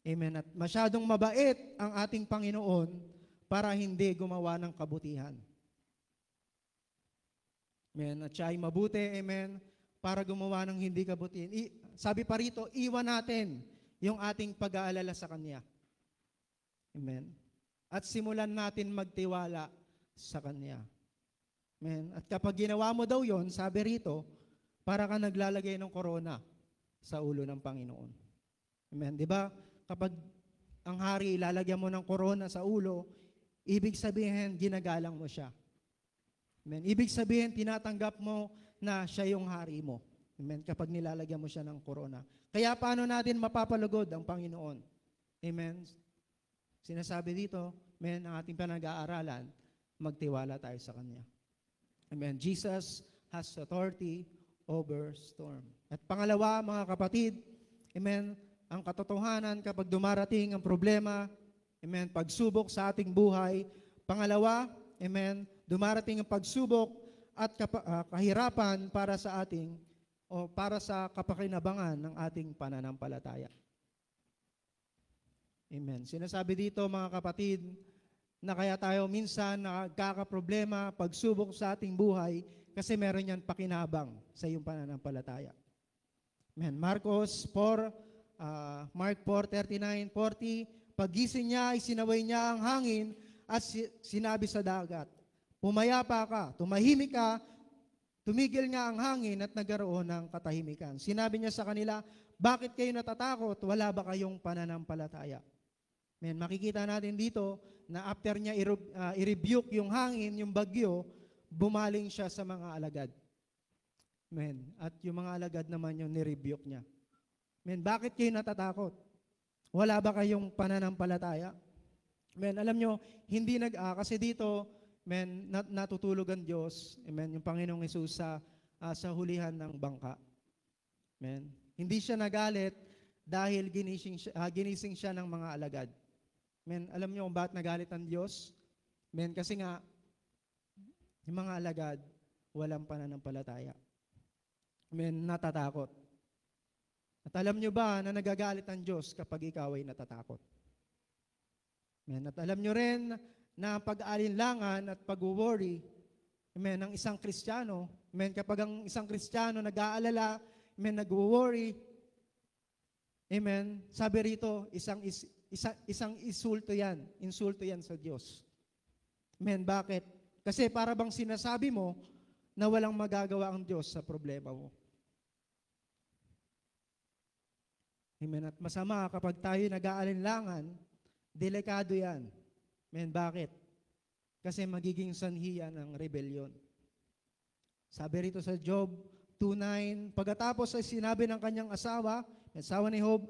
Amen. At masyadong mabait ang ating Panginoon para hindi gumawa ng kabutihan. Amen. At siya ay mabuti, amen, para gumawa ng hindi kabutihan. Sabi pa rito, iwan natin yung ating pag-aalala sa Kanya. Amen. At simulan natin magtiwala sa Kanya. Amen. At kapag ginawa mo daw yon, sabi rito, para ka naglalagay ng korona sa ulo ng Panginoon. Amen. Di ba? Kapag ang hari ilalagyan mo ng korona sa ulo, ibig sabihin, ginagalang mo siya. Amen. Ibig sabihin, tinatanggap mo na siya yung hari mo. Amen. Kapag nilalagyan mo siya ng korona. Kaya paano natin mapapalugod ang Panginoon? Amen. Sinasabi dito, amen, ang ating pinag-aaralan, magtiwala tayo sa Kanya. Amen. Jesus has authority over storm. At pangalawa, mga kapatid, amen, ang katotohanan kapag dumarating ang problema, amen, pagsubok sa ating buhay. Pangalawa, amen, dumarating ang pagsubok at kahirapan para sa ating o para sa kapakinabangan ng ating pananampalataya. Amen. Sinasabi dito, mga kapatid, na kaya tayo minsan nagkakaproblema, pagsubok sa ating buhay, kasi meron yan pakinabang sa iyong pananampalataya. Amen. Mark 4:39-40, paggising niya ay sinaway niya ang hangin at sinabi sa dagat, pumayapa ka, tumahimik ka, tumigil nga ang hangin at nagkaroon ng katahimikan. Sinabi niya sa kanila, bakit kayo natatakot? Wala ba kayong pananampalataya? Amen. Makikita natin dito na after niya i-rebuke yung hangin, yung bagyo, bumaling siya sa mga alagad. Amen. At yung mga alagad naman yung ni-rebuke niya. Amen. Bakit kayo natatakot? Wala ba kayong pananampalataya? Amen. Alam nyo, hindi kasi dito, amen, natutulog ang Diyos, amen, yung Panginoong Hesus sa hulihan ng bangka. Amen. Hindi siya nagalit dahil ginising siya ng mga alagad. Amen. Alam nyo kung bakit nagalit ang Diyos? Amen. Kasi nga, yung mga alagad, walang pananampalataya. Amen. Natatakot. At alam nyo ba na nagagalit ang Diyos kapag ikaw ay natatakot? Amen. At alam nyo rin na pag-alinlangan at pag-worry, amen, ng isang Kristiyano, amen, kapag ang isang Kristiyano nag-aalala, amen, nag-worry, amen, sabi rito, isang insulto yan sa Diyos. Amen, bakit? Kasi para bang sinasabi mo na walang magagawa ang Diyos sa problema mo. Amen. At masama kapag tayo nag-aalinlangan, delikado yan. Amen. Bakit? Kasi magiging sanhi yan ng rebellion. Sabi rito sa Job 2:9, pagkatapos ay sinabi ng kanyang asawa ni Job,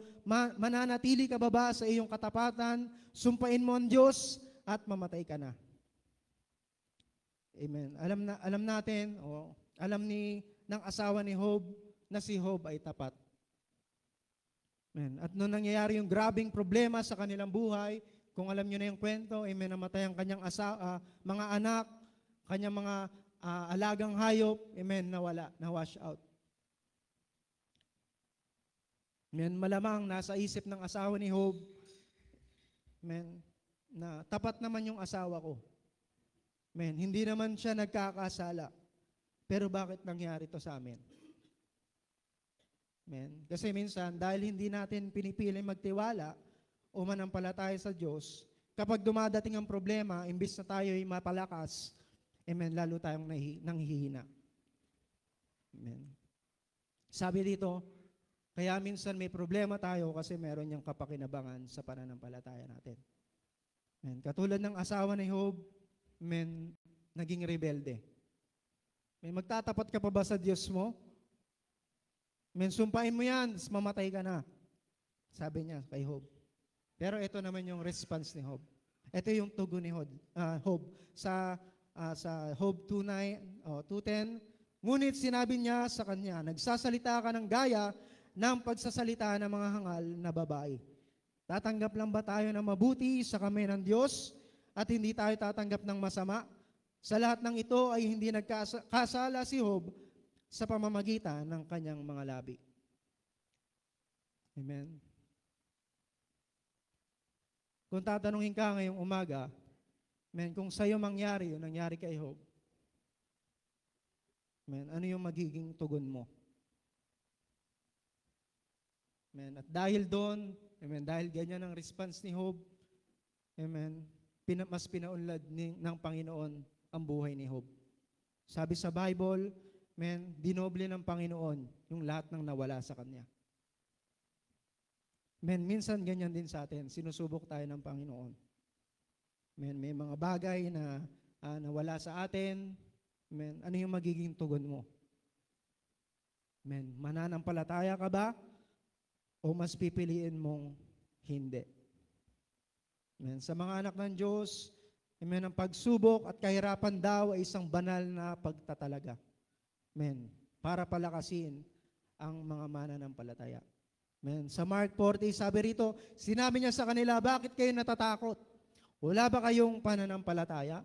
mananatili ka ba sa iyong katapatan, sumpain mo ang Diyos, at mamatay ka na. Amen. Alam natin, ng asawa ni Job, na si Job ay tapat. Amen. At nung nangyayari yung grabing problema sa kanilang buhay, kung alam nyo na yung kwento, amen, namatay ang kanyang mga anak, kanyang mga alagang hayop, amen, nawala, na-wash out. Amen, malamang nasa isip ng asawa ni Job, amen, na tapat naman yung asawa ko. Amen, hindi naman siya nagkakasala. Pero bakit nangyari to sa amin? Amen. Kasi minsan, dahil hindi natin pinipili magtiwala o manampalataya sa Diyos, kapag dumadating ang problema, imbis na tayo ay mapalakas, amen, lalo tayong nanghihina. Amen. Sabi dito, kaya minsan may problema tayo kasi meron niyang kapakinabangan sa pananampalataya natin. Amen. Katulad ng asawa ni Job, amen, naging rebelde. Amen. Magtatapat ka pa ba sa Diyos mo? Amen, sumpain mo yan, mamatay ka na. Sabi niya kay Job. Pero ito naman yung response ni Job. Ito yung tugon ni Job. Sa Job 2:10, ngunit sinabi niya sa kanya, nagsasalita ka ng gaya ng pagsasalita ng mga hangal na babae. Tatanggap lang ba tayo ng mabuti sa kamay ng Diyos at hindi tayo tatanggap ng masama? Sa lahat ng ito ay hindi nagkasala si Job sa pamamagitan ng kanyang mga labi. Amen. Kung tatanungin ka ngayong umaga, amen, kung sa'yo mangyari yung nangyari kay Job, amen, ano yung magiging tugon mo? Amen. At dahil doon, amen, dahil ganyan ang response ni Job, amen, mas pinaunlad ng Panginoon ang buhay ni Job. Sabi sa Bible, amen, dinoble ng Panginoon yung lahat ng nawala sa Kanya. Amen, minsan ganyan din sa atin, sinusubok tayo ng Panginoon. Amen, may mga bagay na nawala sa atin. Amen, ano yung magiging tugon mo? Amen, mananampalataya ka ba? O mas pipiliin mong hindi? Amen, sa mga anak ng Diyos, amen, ang pagsubok at kahirapan daw ay isang banal na pagtatalaga. Amen. Para palakasin ang mga mananampalataya. Amen. Sa Mark 40, sabi rito, sinabi niya sa kanila, bakit kayo natatakot? Wala ba kayong pananampalataya?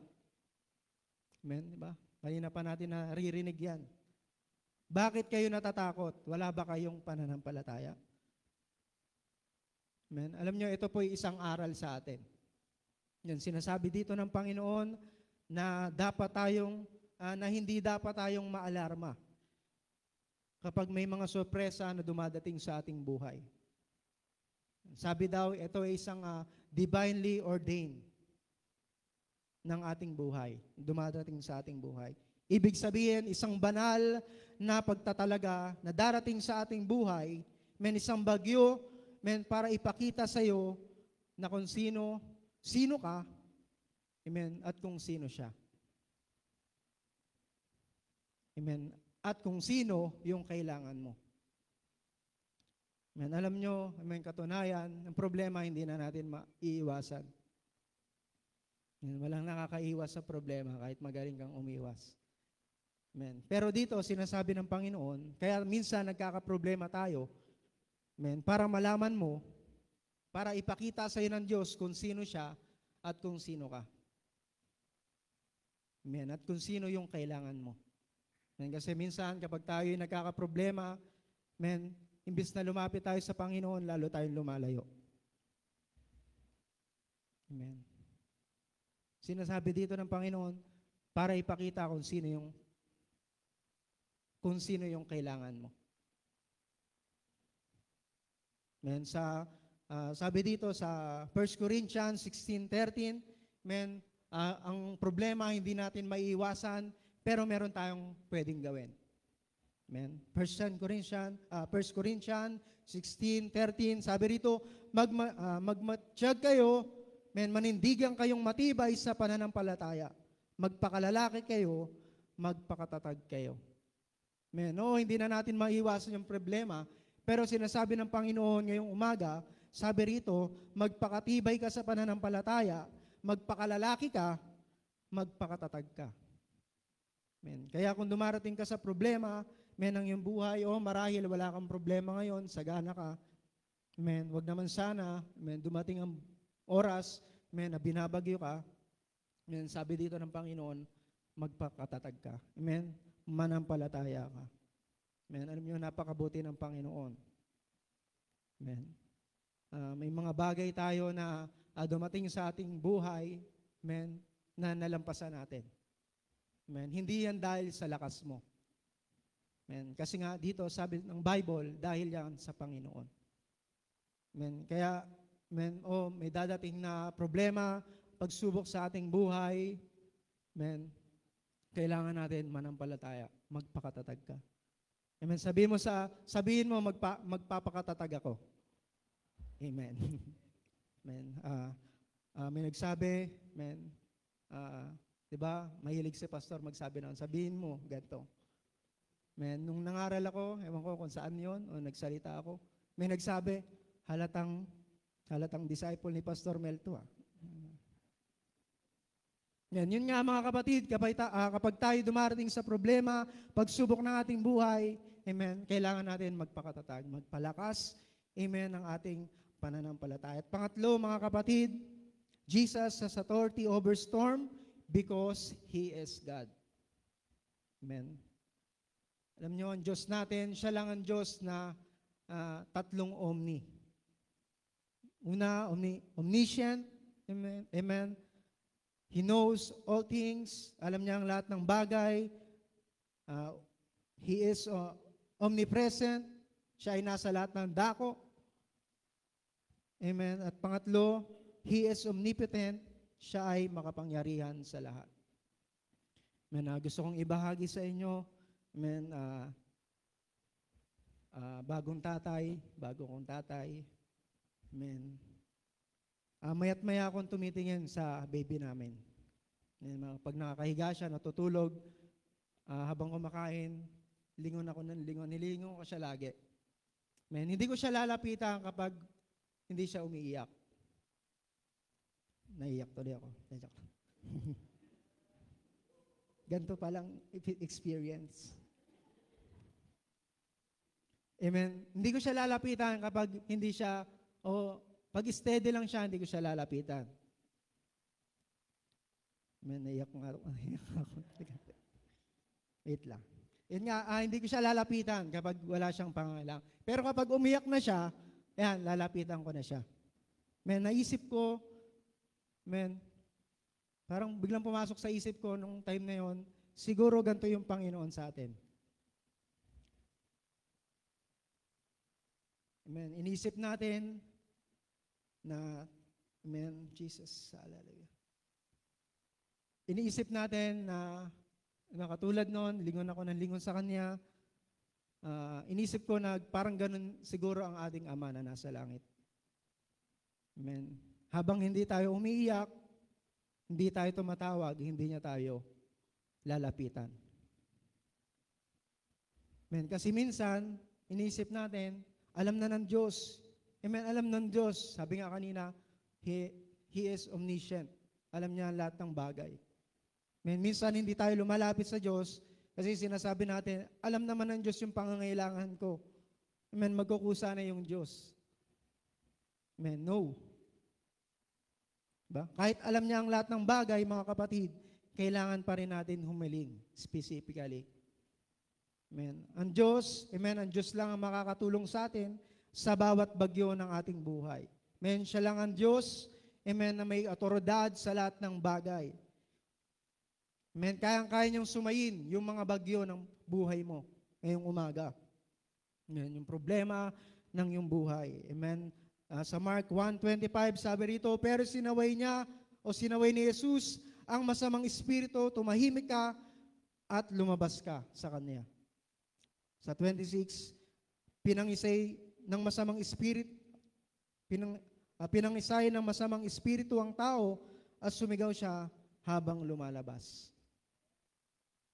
Amen. Diba? Kanina pa natin naririnig yan. Bakit kayo natatakot? Wala ba kayong pananampalataya? Amen. Alam niyo, ito po ay isang aral sa atin. Yan, sinasabi dito ng Panginoon na hindi dapat tayong maalarma kapag may mga sorpresa na dumadating sa ating buhay. Sabi daw, ito ay isang divinely ordained ng ating buhay, dumadating sa ating buhay. Ibig sabihin, isang banal na pagtatalaga na darating sa ating buhay, isang bagyo, para ipakita sa iyo na kung sino ka, amen, at kung sino siya. Amen. At kung sino yung kailangan mo. Amen. Alam nyo, amen, katunayan, ang problema hindi na natin maiiwasan. Amen. Walang nakakaiwas sa problema kahit magaling kang umiwas. Amen. Pero dito, sinasabi ng Panginoon, kaya minsan nagkakaproblema tayo, amen, para malaman mo, para ipakita sa iyo ng Diyos kung sino siya at kung sino ka. Amen. At kung sino yung kailangan mo. Amen. Kasi minsan kapag tayo nagkakaproblema, amen, imbis na lumapit tayo sa Panginoon, lalo tayong lumalayo. Amen. Sinasabi dito ng Panginoon para ipakita kung sino yung kailangan mo. Amen. Sabi dito sa 1 Corinthians 16:13, amen, ang problema hindi natin maiiwasan, pero meron tayong pwedeng gawin. Amen. 1 Corinthians 16:13, sabi rito, magmatsyag kayo, amen, manindigan kayong matibay sa pananampalataya. Magpakalalaki kayo, magpakatatag kayo. Amen. No, hindi na natin maiiwasan yung problema, pero sinasabi ng Panginoon ngayong umaga, sabi rito, magpakatibay ka sa pananampalataya, magpakalalaki ka, magpakatatag ka. Amen. Kaya kung dumarating ka sa problema, amen, ang iyong buhay, marahil wala kang problema ngayon, sagana ka, amen, wag naman sana, amen, dumating ang oras, amen, na binabagyo ka, amen, sabi dito ng Panginoon, magpakatatag ka, amen, manampalataya ka. Amen, alam niyo, napakabuti ng Panginoon. Amen. May mga bagay tayo na dumating sa ating buhay, amen, na nalampasan natin. Amen. Hindi yan dahil sa lakas mo. Amen. Kasi nga dito sabi ng Bible, dahil yan sa Panginoon. Amen. Kaya, amen, may dadating na problema, pagsubok sa ating buhay, amen, kailangan natin manampalataya, magpakatatag ka. Amen. Sabihin mo magpapakatatag ako. Amen. Amen. May nagsabi, amen, diba, mahilig si pastor magsabi na, sabihin mo, ganito. Amen. Nung nangaral ako, ewan ko kung saan yon, o nagsalita ako, may nagsabi, halatang disciple ni Pastor Mel to. Yun nga mga kapatid, kapag tayo dumarating sa problema, pagsubok ng ating buhay, amen, kailangan natin magpakatatag, magpalakas, amen, ang ating pananampalataya. At pangatlo, mga kapatid, Jesus has authority over storm because He is God. Amen. Alam niyo, ang Diyos natin, siya lang ang Diyos na tatlong omni. Una, omniscient, amen, amen. He knows all things, alam niya ang lahat ng bagay. He is omnipresent, siya ay nasa lahat ng dako. Amen. At pangatlo, He is omnipotent, siya ay makapangyarihan sa lahat. Amen. Gusto kong ibahagi sa inyo, amen, bago kong tatay, amen. Mayat maya akong tumitingin sa baby namin. Amen. Pag nakakahiga siya, natutulog, habang kumakain, lingon ako ng lingon, nilingon ko siya lagi. Amen. Hindi ko siya lalapitan kapag hindi siya umiiyak. Naiiyak tuloy ako. Ganito palang experience. Amen. Hindi ko siya lalapitan kapag hindi siya, pag steady lang siya, hindi ko siya lalapitan. Amen. Naiiyak nga ako. Wait lang. Yun nga, hindi ko siya lalapitan kapag wala siyang pangangailangan. Pero kapag umiyak na siya, ayan, lalapitan ko na siya. Amen. Naisip ko, amen, parang biglang pumasok sa isip ko nung time na yon, siguro ganito yung Panginoon sa atin. Amen. Inisip natin na, amen, Jesus, hallelujah. Iniisip natin na katulad noon, lingon ako ng lingon sa Kanya. Inisip ko na parang ganun siguro ang ating Ama na nasa langit. Amen. Habang hindi tayo umiiyak, hindi tayo tumatawag, hindi niya tayo lalapitan. Amen. Kasi minsan, iniisip natin, Alam na ng Diyos. Amen, alam ng Diyos. Sabi nga kanina, He is omniscient. Alam niya lahat ng bagay. Amen, minsan hindi tayo lumalapit sa Diyos kasi sinasabi natin, alam naman ng Diyos yung pangangailangan ko. Amen, magkukusa na yung Diyos. Amen, no. Ba? Kahit alam niya ang lahat ng bagay, mga kapatid, kailangan pa rin natin humiling specifically. Amen. Ang Diyos, amen, ang Diyos lang ang makakatulong sa atin sa bawat bagyo ng ating buhay. Amen, siya lang ang Diyos, amen, na may otoridad sa lahat ng bagay. Amen, kayang-kaya niyang sumayin yung mga bagyo ng buhay mo ngayong umaga. Amen, yung problema ng iyong buhay. Amen. Sa Mark 1:25, sabi rito, pero sinaway niya o sinaway ni Jesus ang masamang espiritu, tumahimik ka at lumabas ka sa kanya. Sa 26, pinangisay ng masamang espiritu, pinangisay ng masamang espiritu ang tao at sumigaw siya habang lumalabas.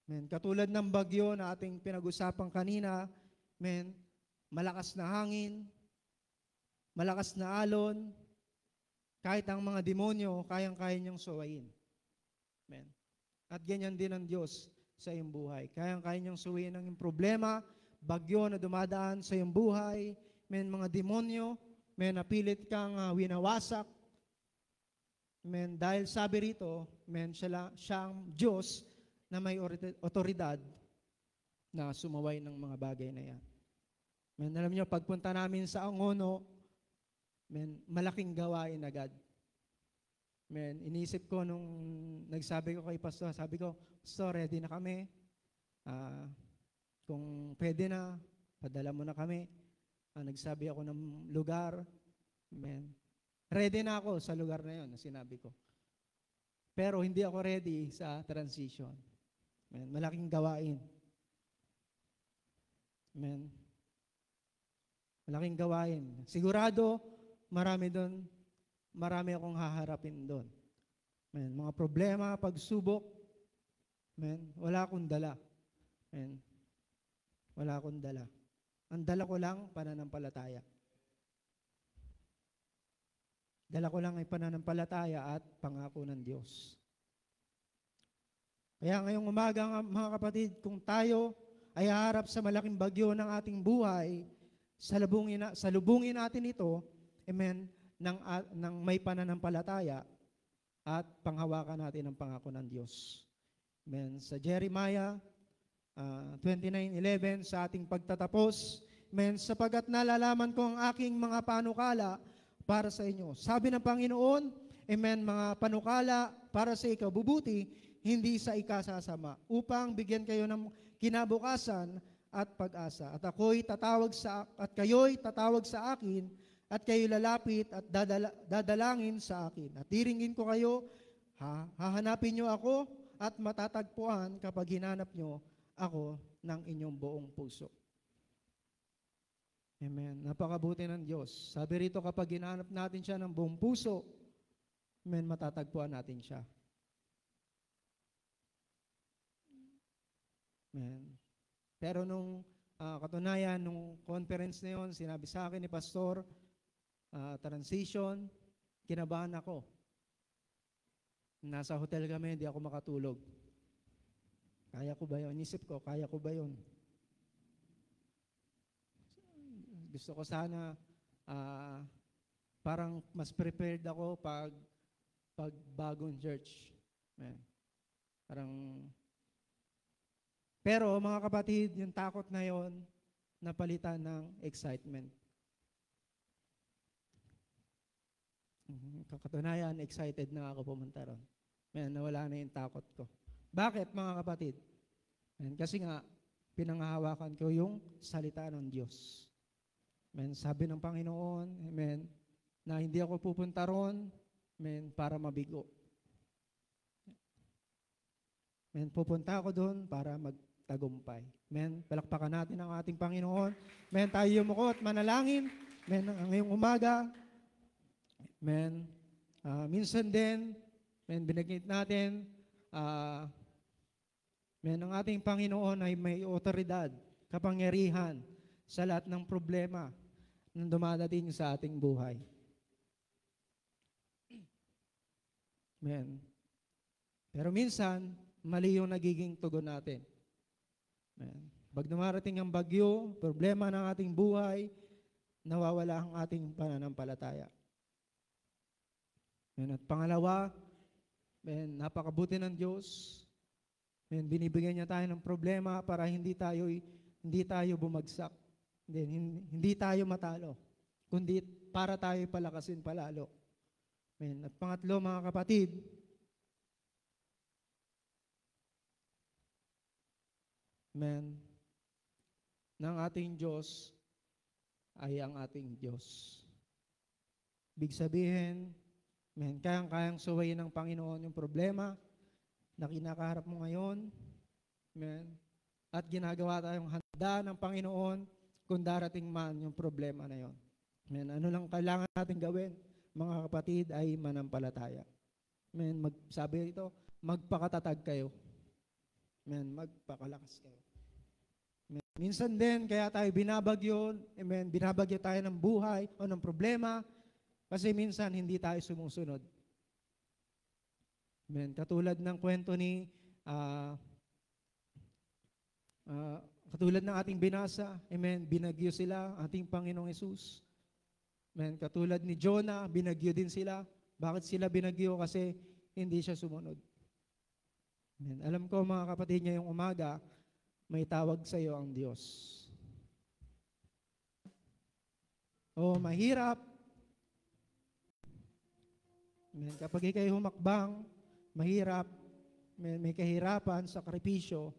Amen. Katulad ng bagyo na ating pinag-usapan kanina, amen, malakas na hangin, malakas na alon, kahit ang mga demonyo, kayang-kaya niyang suwayin. Amen. At ganyan din ang Diyos sa iyong buhay. Kayang-kaya niyang suwayin ang iyong problema, bagyo na dumadaan sa iyong buhay, amen, mga demonyo, amen, napilit kang winawasak. Amen. Dahil sabi rito, amen, siya ang Diyos na may otoridad na sumaway ng mga bagay na yan. Amen. Alam niyo, pagpunta namin sa Angono, amen, malaking gawain agad. Amen. Inisip ko nung nagsabi ko kay Pastor, sabi ko, Pastor, ready na kami. Kung pwede na, padala mo na kami. Nagsabi ako ng lugar. Amen. Ready na ako sa lugar na yun, na sinabi ko. Pero hindi ako ready sa transition. Amen. Malaking gawain. Amen. Malaking gawain. Sigurado, marami doon, marami akong haharapin doon. Amen. Mga problema, pagsubok, amen, wala akong dala. Amen. Wala akong dala. Ang dala ko lang, pananampalataya. Dala ko lang ay pananampalataya at pangako ng Diyos. Kaya ngayong umaga, mga kapatid, kung tayo ay haharap sa malaking bagyo ng ating buhay, salubungin natin ito, amen, ng may pananampalataya at panghawakan natin ang pangako ng Diyos. Amen. Sa Jeremiah 29:11, sa ating pagtatapos, amen, sapagat nalalaman ko ang aking mga panukala para sa inyo. Sabi ng Panginoon, amen, mga panukala para sa ikabubuti, hindi sa ikasasama, upang bigyan kayo ng kinabukasan at pag-asa. At kayo'y tatawag sa akin, at kayo lalapit at dadalangin sa akin. At diringin ko kayo, hahanapin nyo ako, at matatagpuan kapag hinanap nyo ako ng inyong buong puso. Amen. Napakabuti ng Diyos. Sabi rito, kapag hinanap natin siya ng buong puso, amen, matatagpuan natin siya. Amen. Pero nung katunayan, nung conference na yun, sinabi sa akin ni Pastor, transition, kinabahan ako. Nasa hotel kami, hindi ako makatulog. Kaya ko ba yun? Inisip ko, kaya ko ba yun? Gusto ko sana, parang mas prepared ako pag bagong church. Amen. Pero mga kapatid, yung takot na yon napalitan ng excitement. Kakatunayan, excited na ako pumunta ron. Amen, nawala na yung takot ko. Bakit mga kapatid? Amen, kasi nga, pinanghahawakan ko yung salita ng Diyos. Amen, sabi ng Panginoon, amen, na hindi ako pupunta ron, amen, para mabigo. Amen, pupunta ako doon para magtagumpay. Amen, palakpakan natin ang ating Panginoon. Amen, tayo yumuko at manalangin. Amen, ngayong umaga. Amen. Minsan din, amen, binagit natin, amen, ang ating Panginoon ay may otoridad, kapangyarihan sa lahat ng problema. na dumadating sa ating buhay. Amen. Pero minsan, mali yung nagiging tugon natin. Amen. Pag dumarating ang bagyo, problema ng ating buhay, nawawala ang ating pananampalataya. Amen. At pangalawa, amen, napakabuti ng Diyos. Amen. Binibigyan niya tayo ng problema para hindi tayo bumagsak. Hindi tayo matalo, kundi para tayo palakasin palalo. Amen. At pangatlo, mga kapatid, amen, ng ating Diyos ay ang ating Diyos. Ibig sabihin, amen, kayang-kayang suwayin ng Panginoon yung problema na kinakaharap mo ngayon. Amen. At ginagawa tayong handa ng Panginoon kung darating man yung problema na yon. Amen. Ano lang kailangan natin gawin, mga kapatid, ay manampalataya. Amen. Sabi ito, magpakatatag kayo. Amen. Magpakalakas kayo. Amen. Minsan din, kaya tayo binabagyo, amen, binabagyo tayo ng buhay o ng problema kasi minsan hindi tayo sumusunod. Amen. Katulad ng kwento ni katulad ng ating binasa, amen, binagyo sila, ating Panginoong Hesus. Amen, katulad ni Jonah, binagyo din sila. Bakit sila binagyo? Kasi hindi siya sumunod. Amen. Alam ko, mga kapatid, ngayong umaga, may tawag sa iyo ang Diyos. O mahirap. Amen. Kapag ikay humakbang, mahirap, may kahirapan, sakripisyo,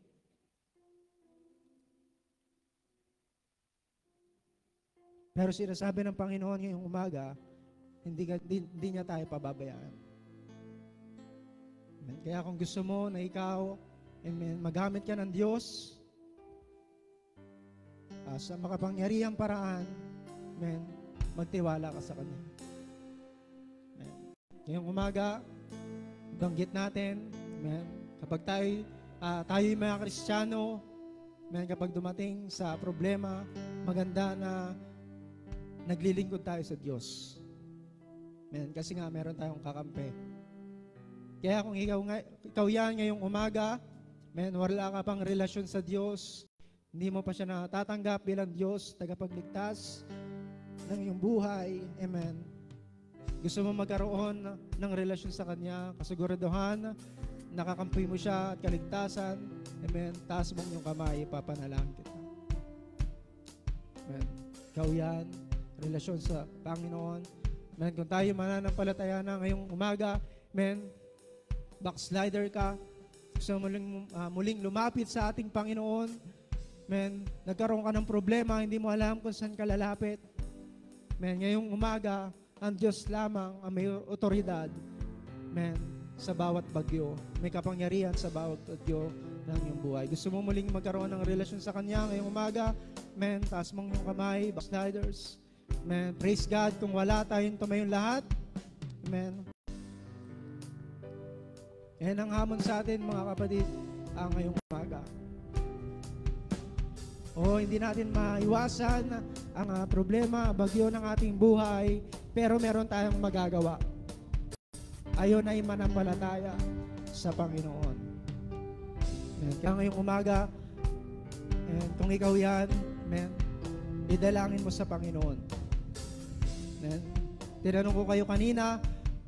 pero sinasabi ng Panginoon ngayong umaga, hindi niya tayo pababayaan. Amen. Kaya kung gusto mo na ikaw, amen, magamit ka ng Diyos sa makapangyarihang paraan, amen, magtiwala ka sa Kanya. Amen. Ngayong umaga, banggit natin, amen, kapag tayo'y mga Kristiyano, amen, kapag dumating sa problema, maganda na naglilingkod tayo sa Diyos. Amen. Kasi nga, meron tayong kakampi. Kaya kung ikaw yan ngayong umaga, amen, wala ka pang relasyon sa Diyos, hindi mo pa siya natatanggap bilang Diyos, tagapagligtas ng iyong buhay, amen. Gusto mo magkaroon ng relasyon sa Kanya, kasiguraduhan, nakakampi mo siya at kaligtasan, amen, taas mong iyong kamay, ipapanalangin kita. Amen. Ikaw yan, relasyon sa Panginoon. Amen. Kung tayo mananampalataya na ngayong umaga, amen, backslider ka, gusto muling lumapit sa ating Panginoon, amen, nagkaroon ka ng problema, hindi mo alam kung saan ka lalapit, amen, ngayong umaga, ang Diyos lamang ang may otoridad, amen, sa bawat bagyo, may kapangyarihan sa bawat bagyo ng iyong buhay. Gusto mo muling magkaroon ng relasyon sa Kanya ngayong umaga, amen, taas mong iyong kamay, backsliders. Amen. Praise God. Kung wala tayong tumayong lahat. Amen. Yan ang hamon sa atin, mga kapatid, ang ngayong umaga. Hindi natin maiwasan ang problema, bagyo ng ating buhay, pero meron tayong magagawa. Ayon ay manampalataya sa Panginoon. Amen. Kaya ngayong umaga, amen, kung ikaw yan, amen, idalangin mo sa Panginoon. Amen. Tinanong ko kayo kanina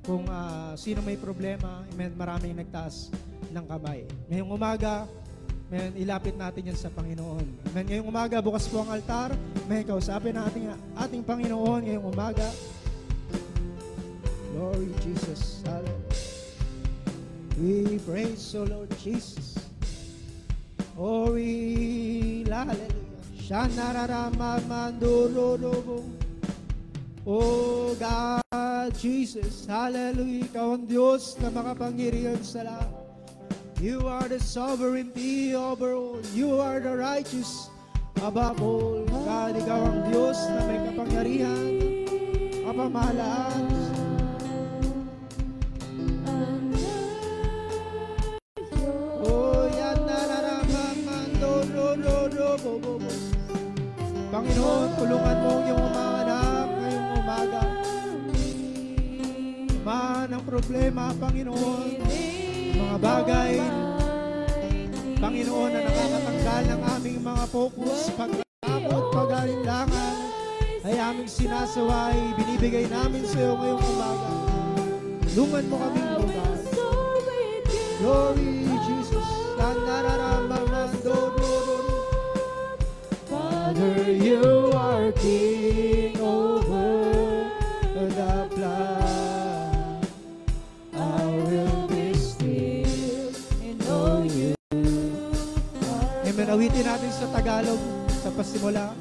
kung sino may problema. Amen. Maraming nagtaas ng kamay. Ngayong umaga, amen, ilapit natin yan sa Panginoon. Amen. Ngayong umaga, bukas po ang altar. Amen. Kausapin natin ating Panginoon ngayong umaga. Glory Jesus. Hallelujah. We praise the Lord Jesus. Glory. Hallelujah. Oh God, Jesus, hallelujah, ikaw ang Diyos na makapangyarihan sa lahat. You are the sovereignty over all. You are the righteous above all. God, ikaw ang Diyos na may kapangyarihan, kapamahalaan. Oh, yan Panginoon, tulungan mo yung mga anak. problema, Panginoon. Mga bagay, Panginoon, na nakakatanggal ng aming mga focus, pagkakamot, pag-alinlangan, ay aming sinasaway, binibigay namin sa iyo ngayong umaga. Tulungan mo kami, O God. Glory, Jesus. Father, you are King over the blood. I will be still and know you. Amen. Awitin natin sa Tagalog sa pasimula.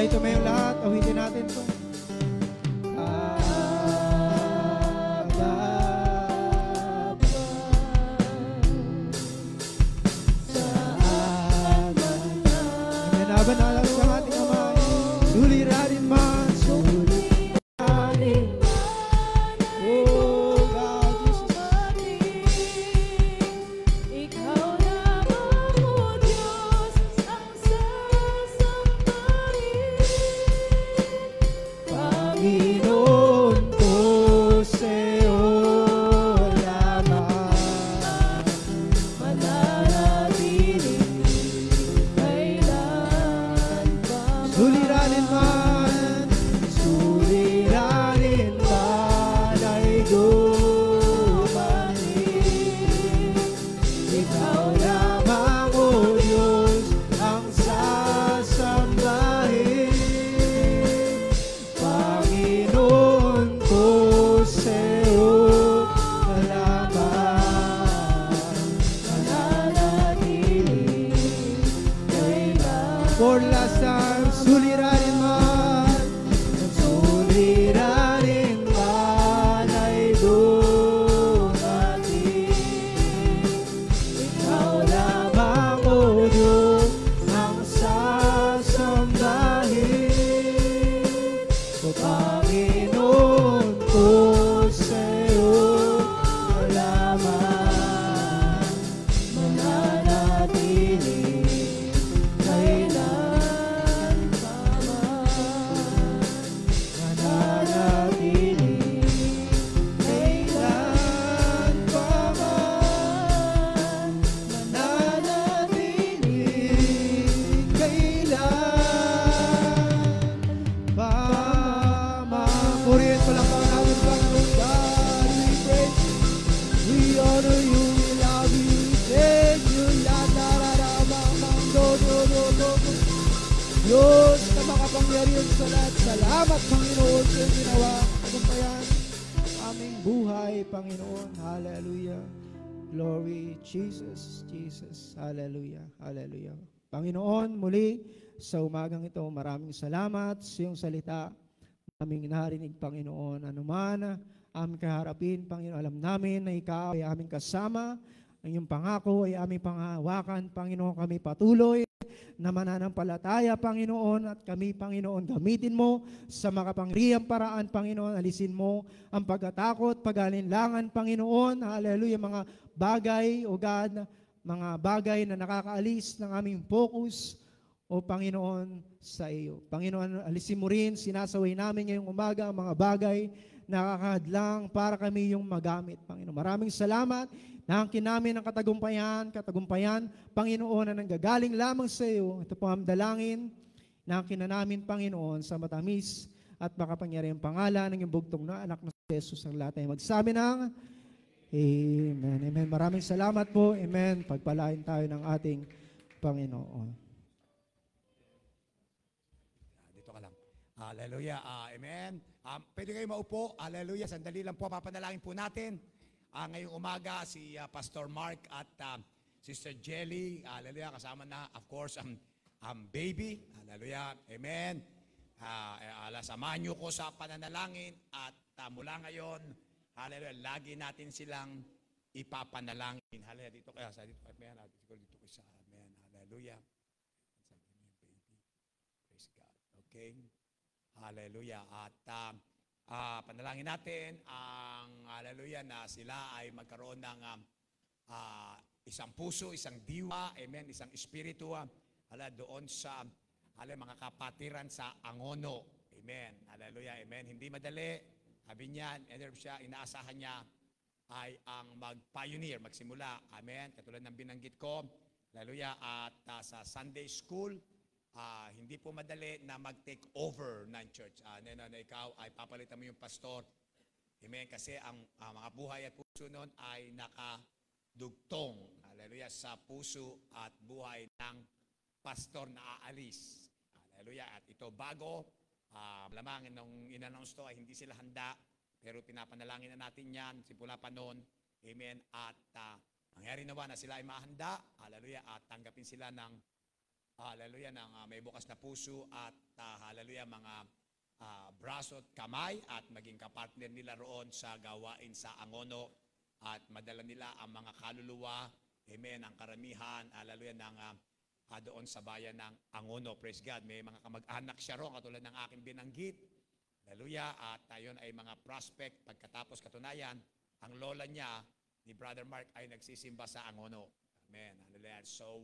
Tumayong lahat, awitin natin ito. Amen. Habang sa ating Ama, suliranin man, suliranin man. Oh God, Jesus. Ikaw lamang, O Diyos, ang sasambahin. Panginoon ko sa'yo lamang mananatili kailanman. Suliranin man ay dumanin. Ikaw lamang, O Diyos, ang sasambahin. Panginoon ko sa'yo lamang mananatili kailanman. For last time, suliranin man ay dumating. Ikaw lamang, O Diyos, ang sasambahin. O Panginoon ko sa'yo lamang mananatili kailanman. Mananatili kailanman. Mananatili kailanman. Purihin pa lang natin, Panginoon God. We praise you, we honor you, we love you, we thank you. Diyos na makapangyarihan sa lahat. Salamat, Panginoon, sa iyong ginawa. Tagumpayan aming buhay, Panginoon. Hallelujah. Glory, Jesus, Jesus. Hallelujah, hallelujah. Panginoon, muli sa umagang ito, maraming salamat sa iyong salita. Aming narinig, Panginoon, anuman aming kaharapin, Panginoon, alam namin na ikaw ay aming kasama. Ang iyong pangako ay aming panghawakan, Panginoon, kami patuloy na mananampalataya, Panginoon, at kami, Panginoon, gamitin mo sa makapangyarihang paraan, Panginoon. Alisin mo ang pagkatakot, pag-alinlangan, Panginoon. Hallelujah, mga bagay, O God, mga bagay na nakakaalis ng aming focus, O Panginoon, sa iyo. Panginoon, alisin mo rin, sinasaway namin ngayong umaga ang mga bagay na nakakahadlang para kami yung magamit, Panginoon. Maraming salamat. Naangkin namin ang katagumpayan, Panginoon, na nanggagaling lamang sa iyo. Ito po ang dalangin, naangkin na namin, Panginoon, sa matamis at makapangyarihang pangalan ng iyong bugtong na anak na si Jesus ang lahat ay magsabi ng Amen. Amen. Maraming salamat po. Amen. Pagpalain tayo ng ating Panginoon. Dito ka lang. Hallelujah. Amen. Pwede kayo maupo. Hallelujah. Sandali lang po. Papanalangin po natin. Ngayong umaga, si Pastor Mark at Sister Jelly, hallelujah, kasama na, of course, baby, hallelujah, amen. Samahan niyo ko sa pananalangin at mula ngayon, hallelujah, lagi natin silang ipapanalangin. Hallelujah, dito kaya, amen, dito ko sa amen, hallelujah. Sabi niyo, baby, praise God, okay, hallelujah, at panalangin natin ang hallelujah na sila ay magkaroon ng isang puso, isang diwa, amen, isang espiritu, doon sa mga kapatiran sa Angono. Amen. Hallelujah. Amen. Hindi madali. Sabi niya, siya, inaasahan niya ay ang mag-pioneer, magsimula. Amen. Katulad ng binanggit ko. Hallelujah. At sa Sunday school, hindi po madali na mag-take over ng church. Na ikaw ay papalitan mo yung pastor. Amen. Kasi ang mga buhay at puso noon ay nakadugtong. Hallelujah. Sa puso at buhay ng pastor na aalis. Hallelujah. At ito bago, malamang nung in-announce to ay hindi sila handa, pero pinapanalangin na natin yan, simula pa noon. Amen. At mangyari nawa na sila ay mahanda. Hallelujah. At tanggapin sila ng hallelujah, ng may bukas na puso at hallelujah, mga braso at kamay at maging kapartner nila roon sa gawain sa Angono at madala nila ang mga kaluluwa, amen, ang karamihan, hallelujah, ng doon sa bayan ng Angono. Praise God. May mga kamag-anak siya roon katulad ng aking binanggit. Hallelujah. At ayon ay mga prospect. Pagkatapos katunayan, ang lola niya ni Brother Mark ay nagsisimba sa Angono. Amen. Hallelujah. So,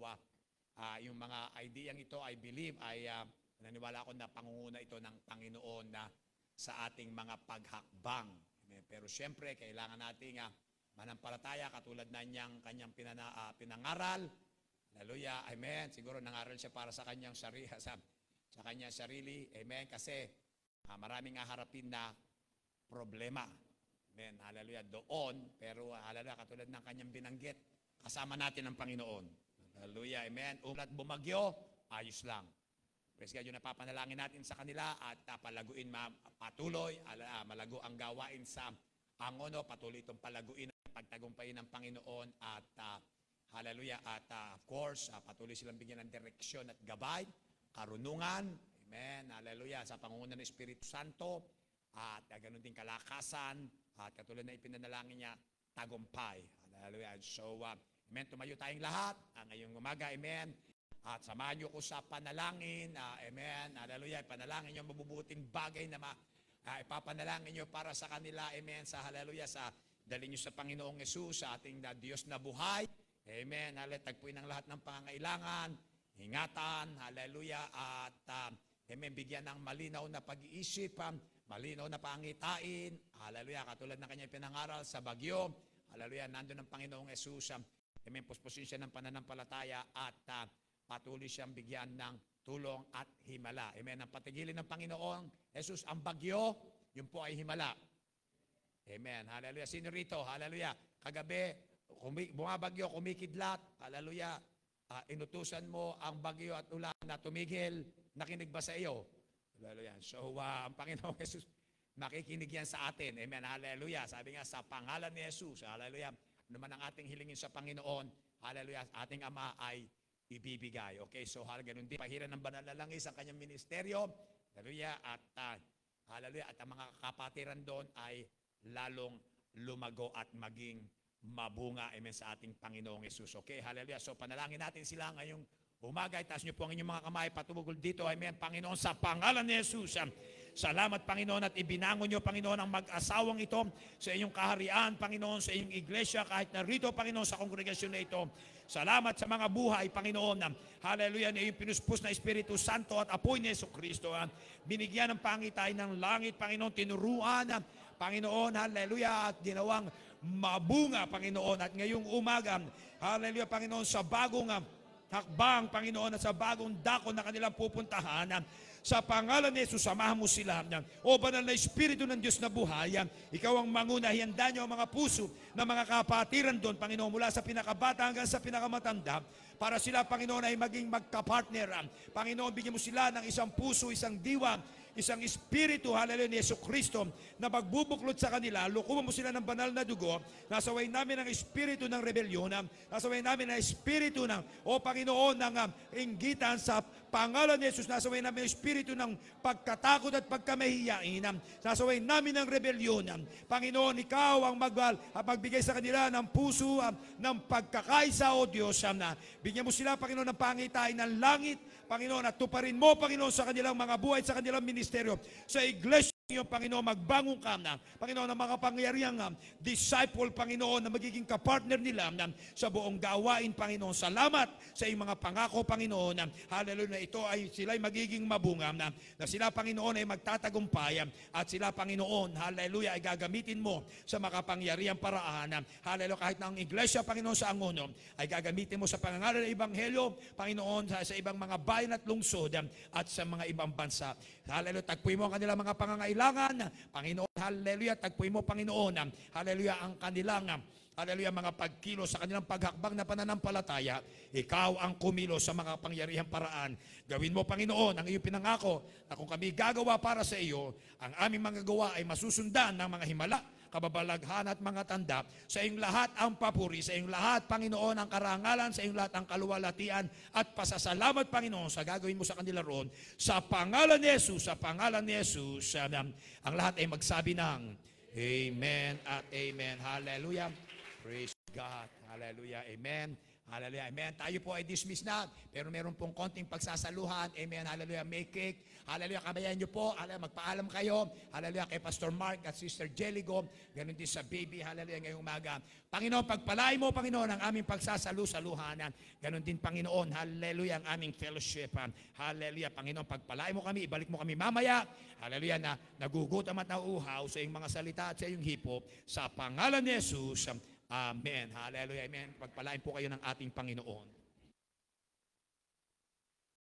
yung mga ideyang ito, I believe, ay naniwala ako na pangunguna ito ng Panginoon na sa ating mga paghakbang. Amen. Pero siyempre, kailangan nating manampalataya katulad na niyang kanyang pinangaral. Hallelujah. Amen. Siguro nangaral siya para sa kanyang sarili. Amen. Kasi maraming harapin na problema. Amen. Hallelujah. Doon, pero hallelujah, katulad ng kanyang binanggit, kasama natin ang Panginoon. Hallelujah. Amen. Ulat bumagyo, ayos lang. Praise God, yung napapanalangin natin sa kanila at palaguin patuloy, malago ang gawain sa Angono, patuloy itong palaguin at pagtagumpayin ng Panginoon at hallelujah. At of course, patuloy silang bigyan ng direksyon at gabay, karunungan. Amen. Hallelujah. Sa pangunguna ng Espiritu Santo at ganoon din kalakasan at katulad na ipinanalangin niya, tagumpay. Hallelujah. So, amen. Tumayo tayong lahat ngayong umaga. Amen. At samahan niyo ko sa panalangin. Amen. Hallelujah. Panalangin niyo mabubuting bagay na ipapanalangin niyo para sa kanila. Amen. Sa hallelujah. Sa dalhin niyo sa Panginoong Yesus, sa ating Diyos na buhay. Amen. Hallelujah. Tagpuin ang lahat ng pangangailangan, ingatan, hallelujah, at amen, bigyan ng malinaw na pag-iisip, malinaw na pangitain, hallelujah, katulad ng kanyang pinangaral sa bagyo, hallelujah, nandun ang Panginoong Yesus, amen, puspusin siya ng pananampalataya at patuloy siyang bigyan ng tulong at himala. Amen. Ang patigilin ng Panginoong Yesus, ang bagyo, yun po ay himala. Amen. Hallelujah. Sino rito? Hallelujah. Kagabi, bumabagyo, kumikidlat, hallelujah, inutusan mo ang bagyo at ulan na tumigil, nakinig ba sa iyo? Hallelujah. So, ang Panginoong Jesus, makikinig yan sa atin. Amen. Hallelujah. Sabi nga, sa pangalan ni Jesus, hallelujah, naman ang ating hilingin sa Panginoon, hallelujah, ating Ama ay ibibigay. Okay, so ganun din, pahiran ng banal na langis ang kanyang ministeryo, hallelujah, at hallelujah, at ang mga kapatiran doon ay lalong lumago at maging mabunga, amen, sa ating Panginoong Yesus. Okay, hallelujah. So, panalangin natin sila ngayong umaga. Itaas niyo po ang inyong mga kamay, patubugol dito, amen, Panginoon, sa pangalan ni Jesus. Salamat, Panginoon, at ibinangon niyo, Panginoon, ang mag-asawang ito sa inyong kaharian, Panginoon, sa inyong iglesia, kahit narito, Panginoon, sa kongregasyon na ito. Salamat sa mga buhay, Panginoon. Hallelujah, na iyong pinuspos na Espiritu Santo at apoy ni Jesucristo. Binigyan ng pangitay ng langit, Panginoon, tinuruan, Panginoon, hallelujah, at ginawang mabunga, Panginoon. At ngayong umaga, hallelujah, Panginoon, sa bagong hakbang, Panginoon, at sa bagong dako na kanilang pupuntahan, sa pangalan ni Jesus, samahan mo sila. O banal na Espiritu ng Diyos na buhay, ikaw ang manguna, hiyanda niyo ang mga puso ng mga kapatiran doon, Panginoon, mula sa pinakabata hanggang sa pinakamatanda, para sila, Panginoon, ay maging magkapartner. Panginoon, bigyan mo sila ng isang puso, isang diwa, isang espiritu, hallelujah, ni Jesucristo na magbubuklod sa kanila. Lukuman mo sila ng banal na dugo. Nasaway namin ang espiritu ng rebelyon. Nasaway namin ang espiritu ng, o Panginoon, ng inggitan sa pangalan ni Jesus. Nasaway namin ang espiritu ng pagkatakot at pagkamahiyain. Nasaway namin ang rebelyon. Panginoon, ikaw ang magbigay sa kanila ng puso ng pagkakaisa, o Diyos. Bigyan mo sila, Panginoon, ng pangitain ng langit, Panginoon, at tuparin mo, Panginoon, sa kanilang mga buhay, sa kanilang ministeryo, sa iglesia, Iyo, Panginoon, magbangon ka na, Panginoon, ng mga pangyariang disciple, Panginoon, na magiging kapartner nila sa buong gawain, Panginoon. Salamat sa iyong mga pangako, Panginoon. Hallelujah, ito ay sila'y magiging mabunga, na sila, Panginoon, ay magtatagumpay, at sila, Panginoon, hallelujah, ay gagamitin mo sa makapangyariang paraan. Hallelujah, kahit na ang iglesia, Panginoon, sa Angono, ay gagamitin mo sa pangangalan ng Ebanghelyo, Panginoon, sa ibang mga bayan at lungsod, at sa mga ibang bansa. Hallelujah, tagpuin mo ang kanilang mga pangangailangan, Panginoon, hallelujah, tagpuin mo, Panginoon, hallelujah, ang kanilang, hallelujah, mga pagkilos sa kanilang paghakbang na pananampalataya. Ikaw ang kumilos sa mga pangyarihang paraan. Gawin mo, Panginoon, ang iyong pinangako na kung kami gagawa para sa iyo, ang aming mga gawa ay masusundan ng mga himala, kababalaghan at mga tanda. Sa iyong lahat ang papuri, sa iyong lahat, Panginoon, ang karangalan, sa iyong lahat ang kaluwalhatian at pasasalamat, Panginoon, sa gagawin mo sa kanila roon. Sa pangalan ni Jesus, sa pangalan ni Jesus, ang lahat ay magsabi ng Amen at Amen. Hallelujah. Praise God. Hallelujah. Amen. Hallelujah. Amen. Tayo po ay dismiss na, pero meron pong konting pagsasaluhan. Amen. Hallelujah. May cake. Hallelujah. Kabayan nyo po. Hallelujah. Magpaalam kayo. Hallelujah. Kay Pastor Mark at Sister Jelligo. Ganun din sa baby. Hallelujah. Ngayong umaga. Panginoon, pagpalain mo, Panginoon, ang aming pagsasalusaluhanan. Ganun din, Panginoon. Hallelujah. Ang aming fellowship. Hallelujah. Panginoon, pagpalain mo kami. Ibalik mo kami mamaya. Hallelujah. Na nagugutom at nauuhaw sa iyong mga salita at sa iyong hipop. Sa pangalan ni Jesus. Amen. Hallelujah. Amen. Pagpalain po kayo ng ating Panginoon.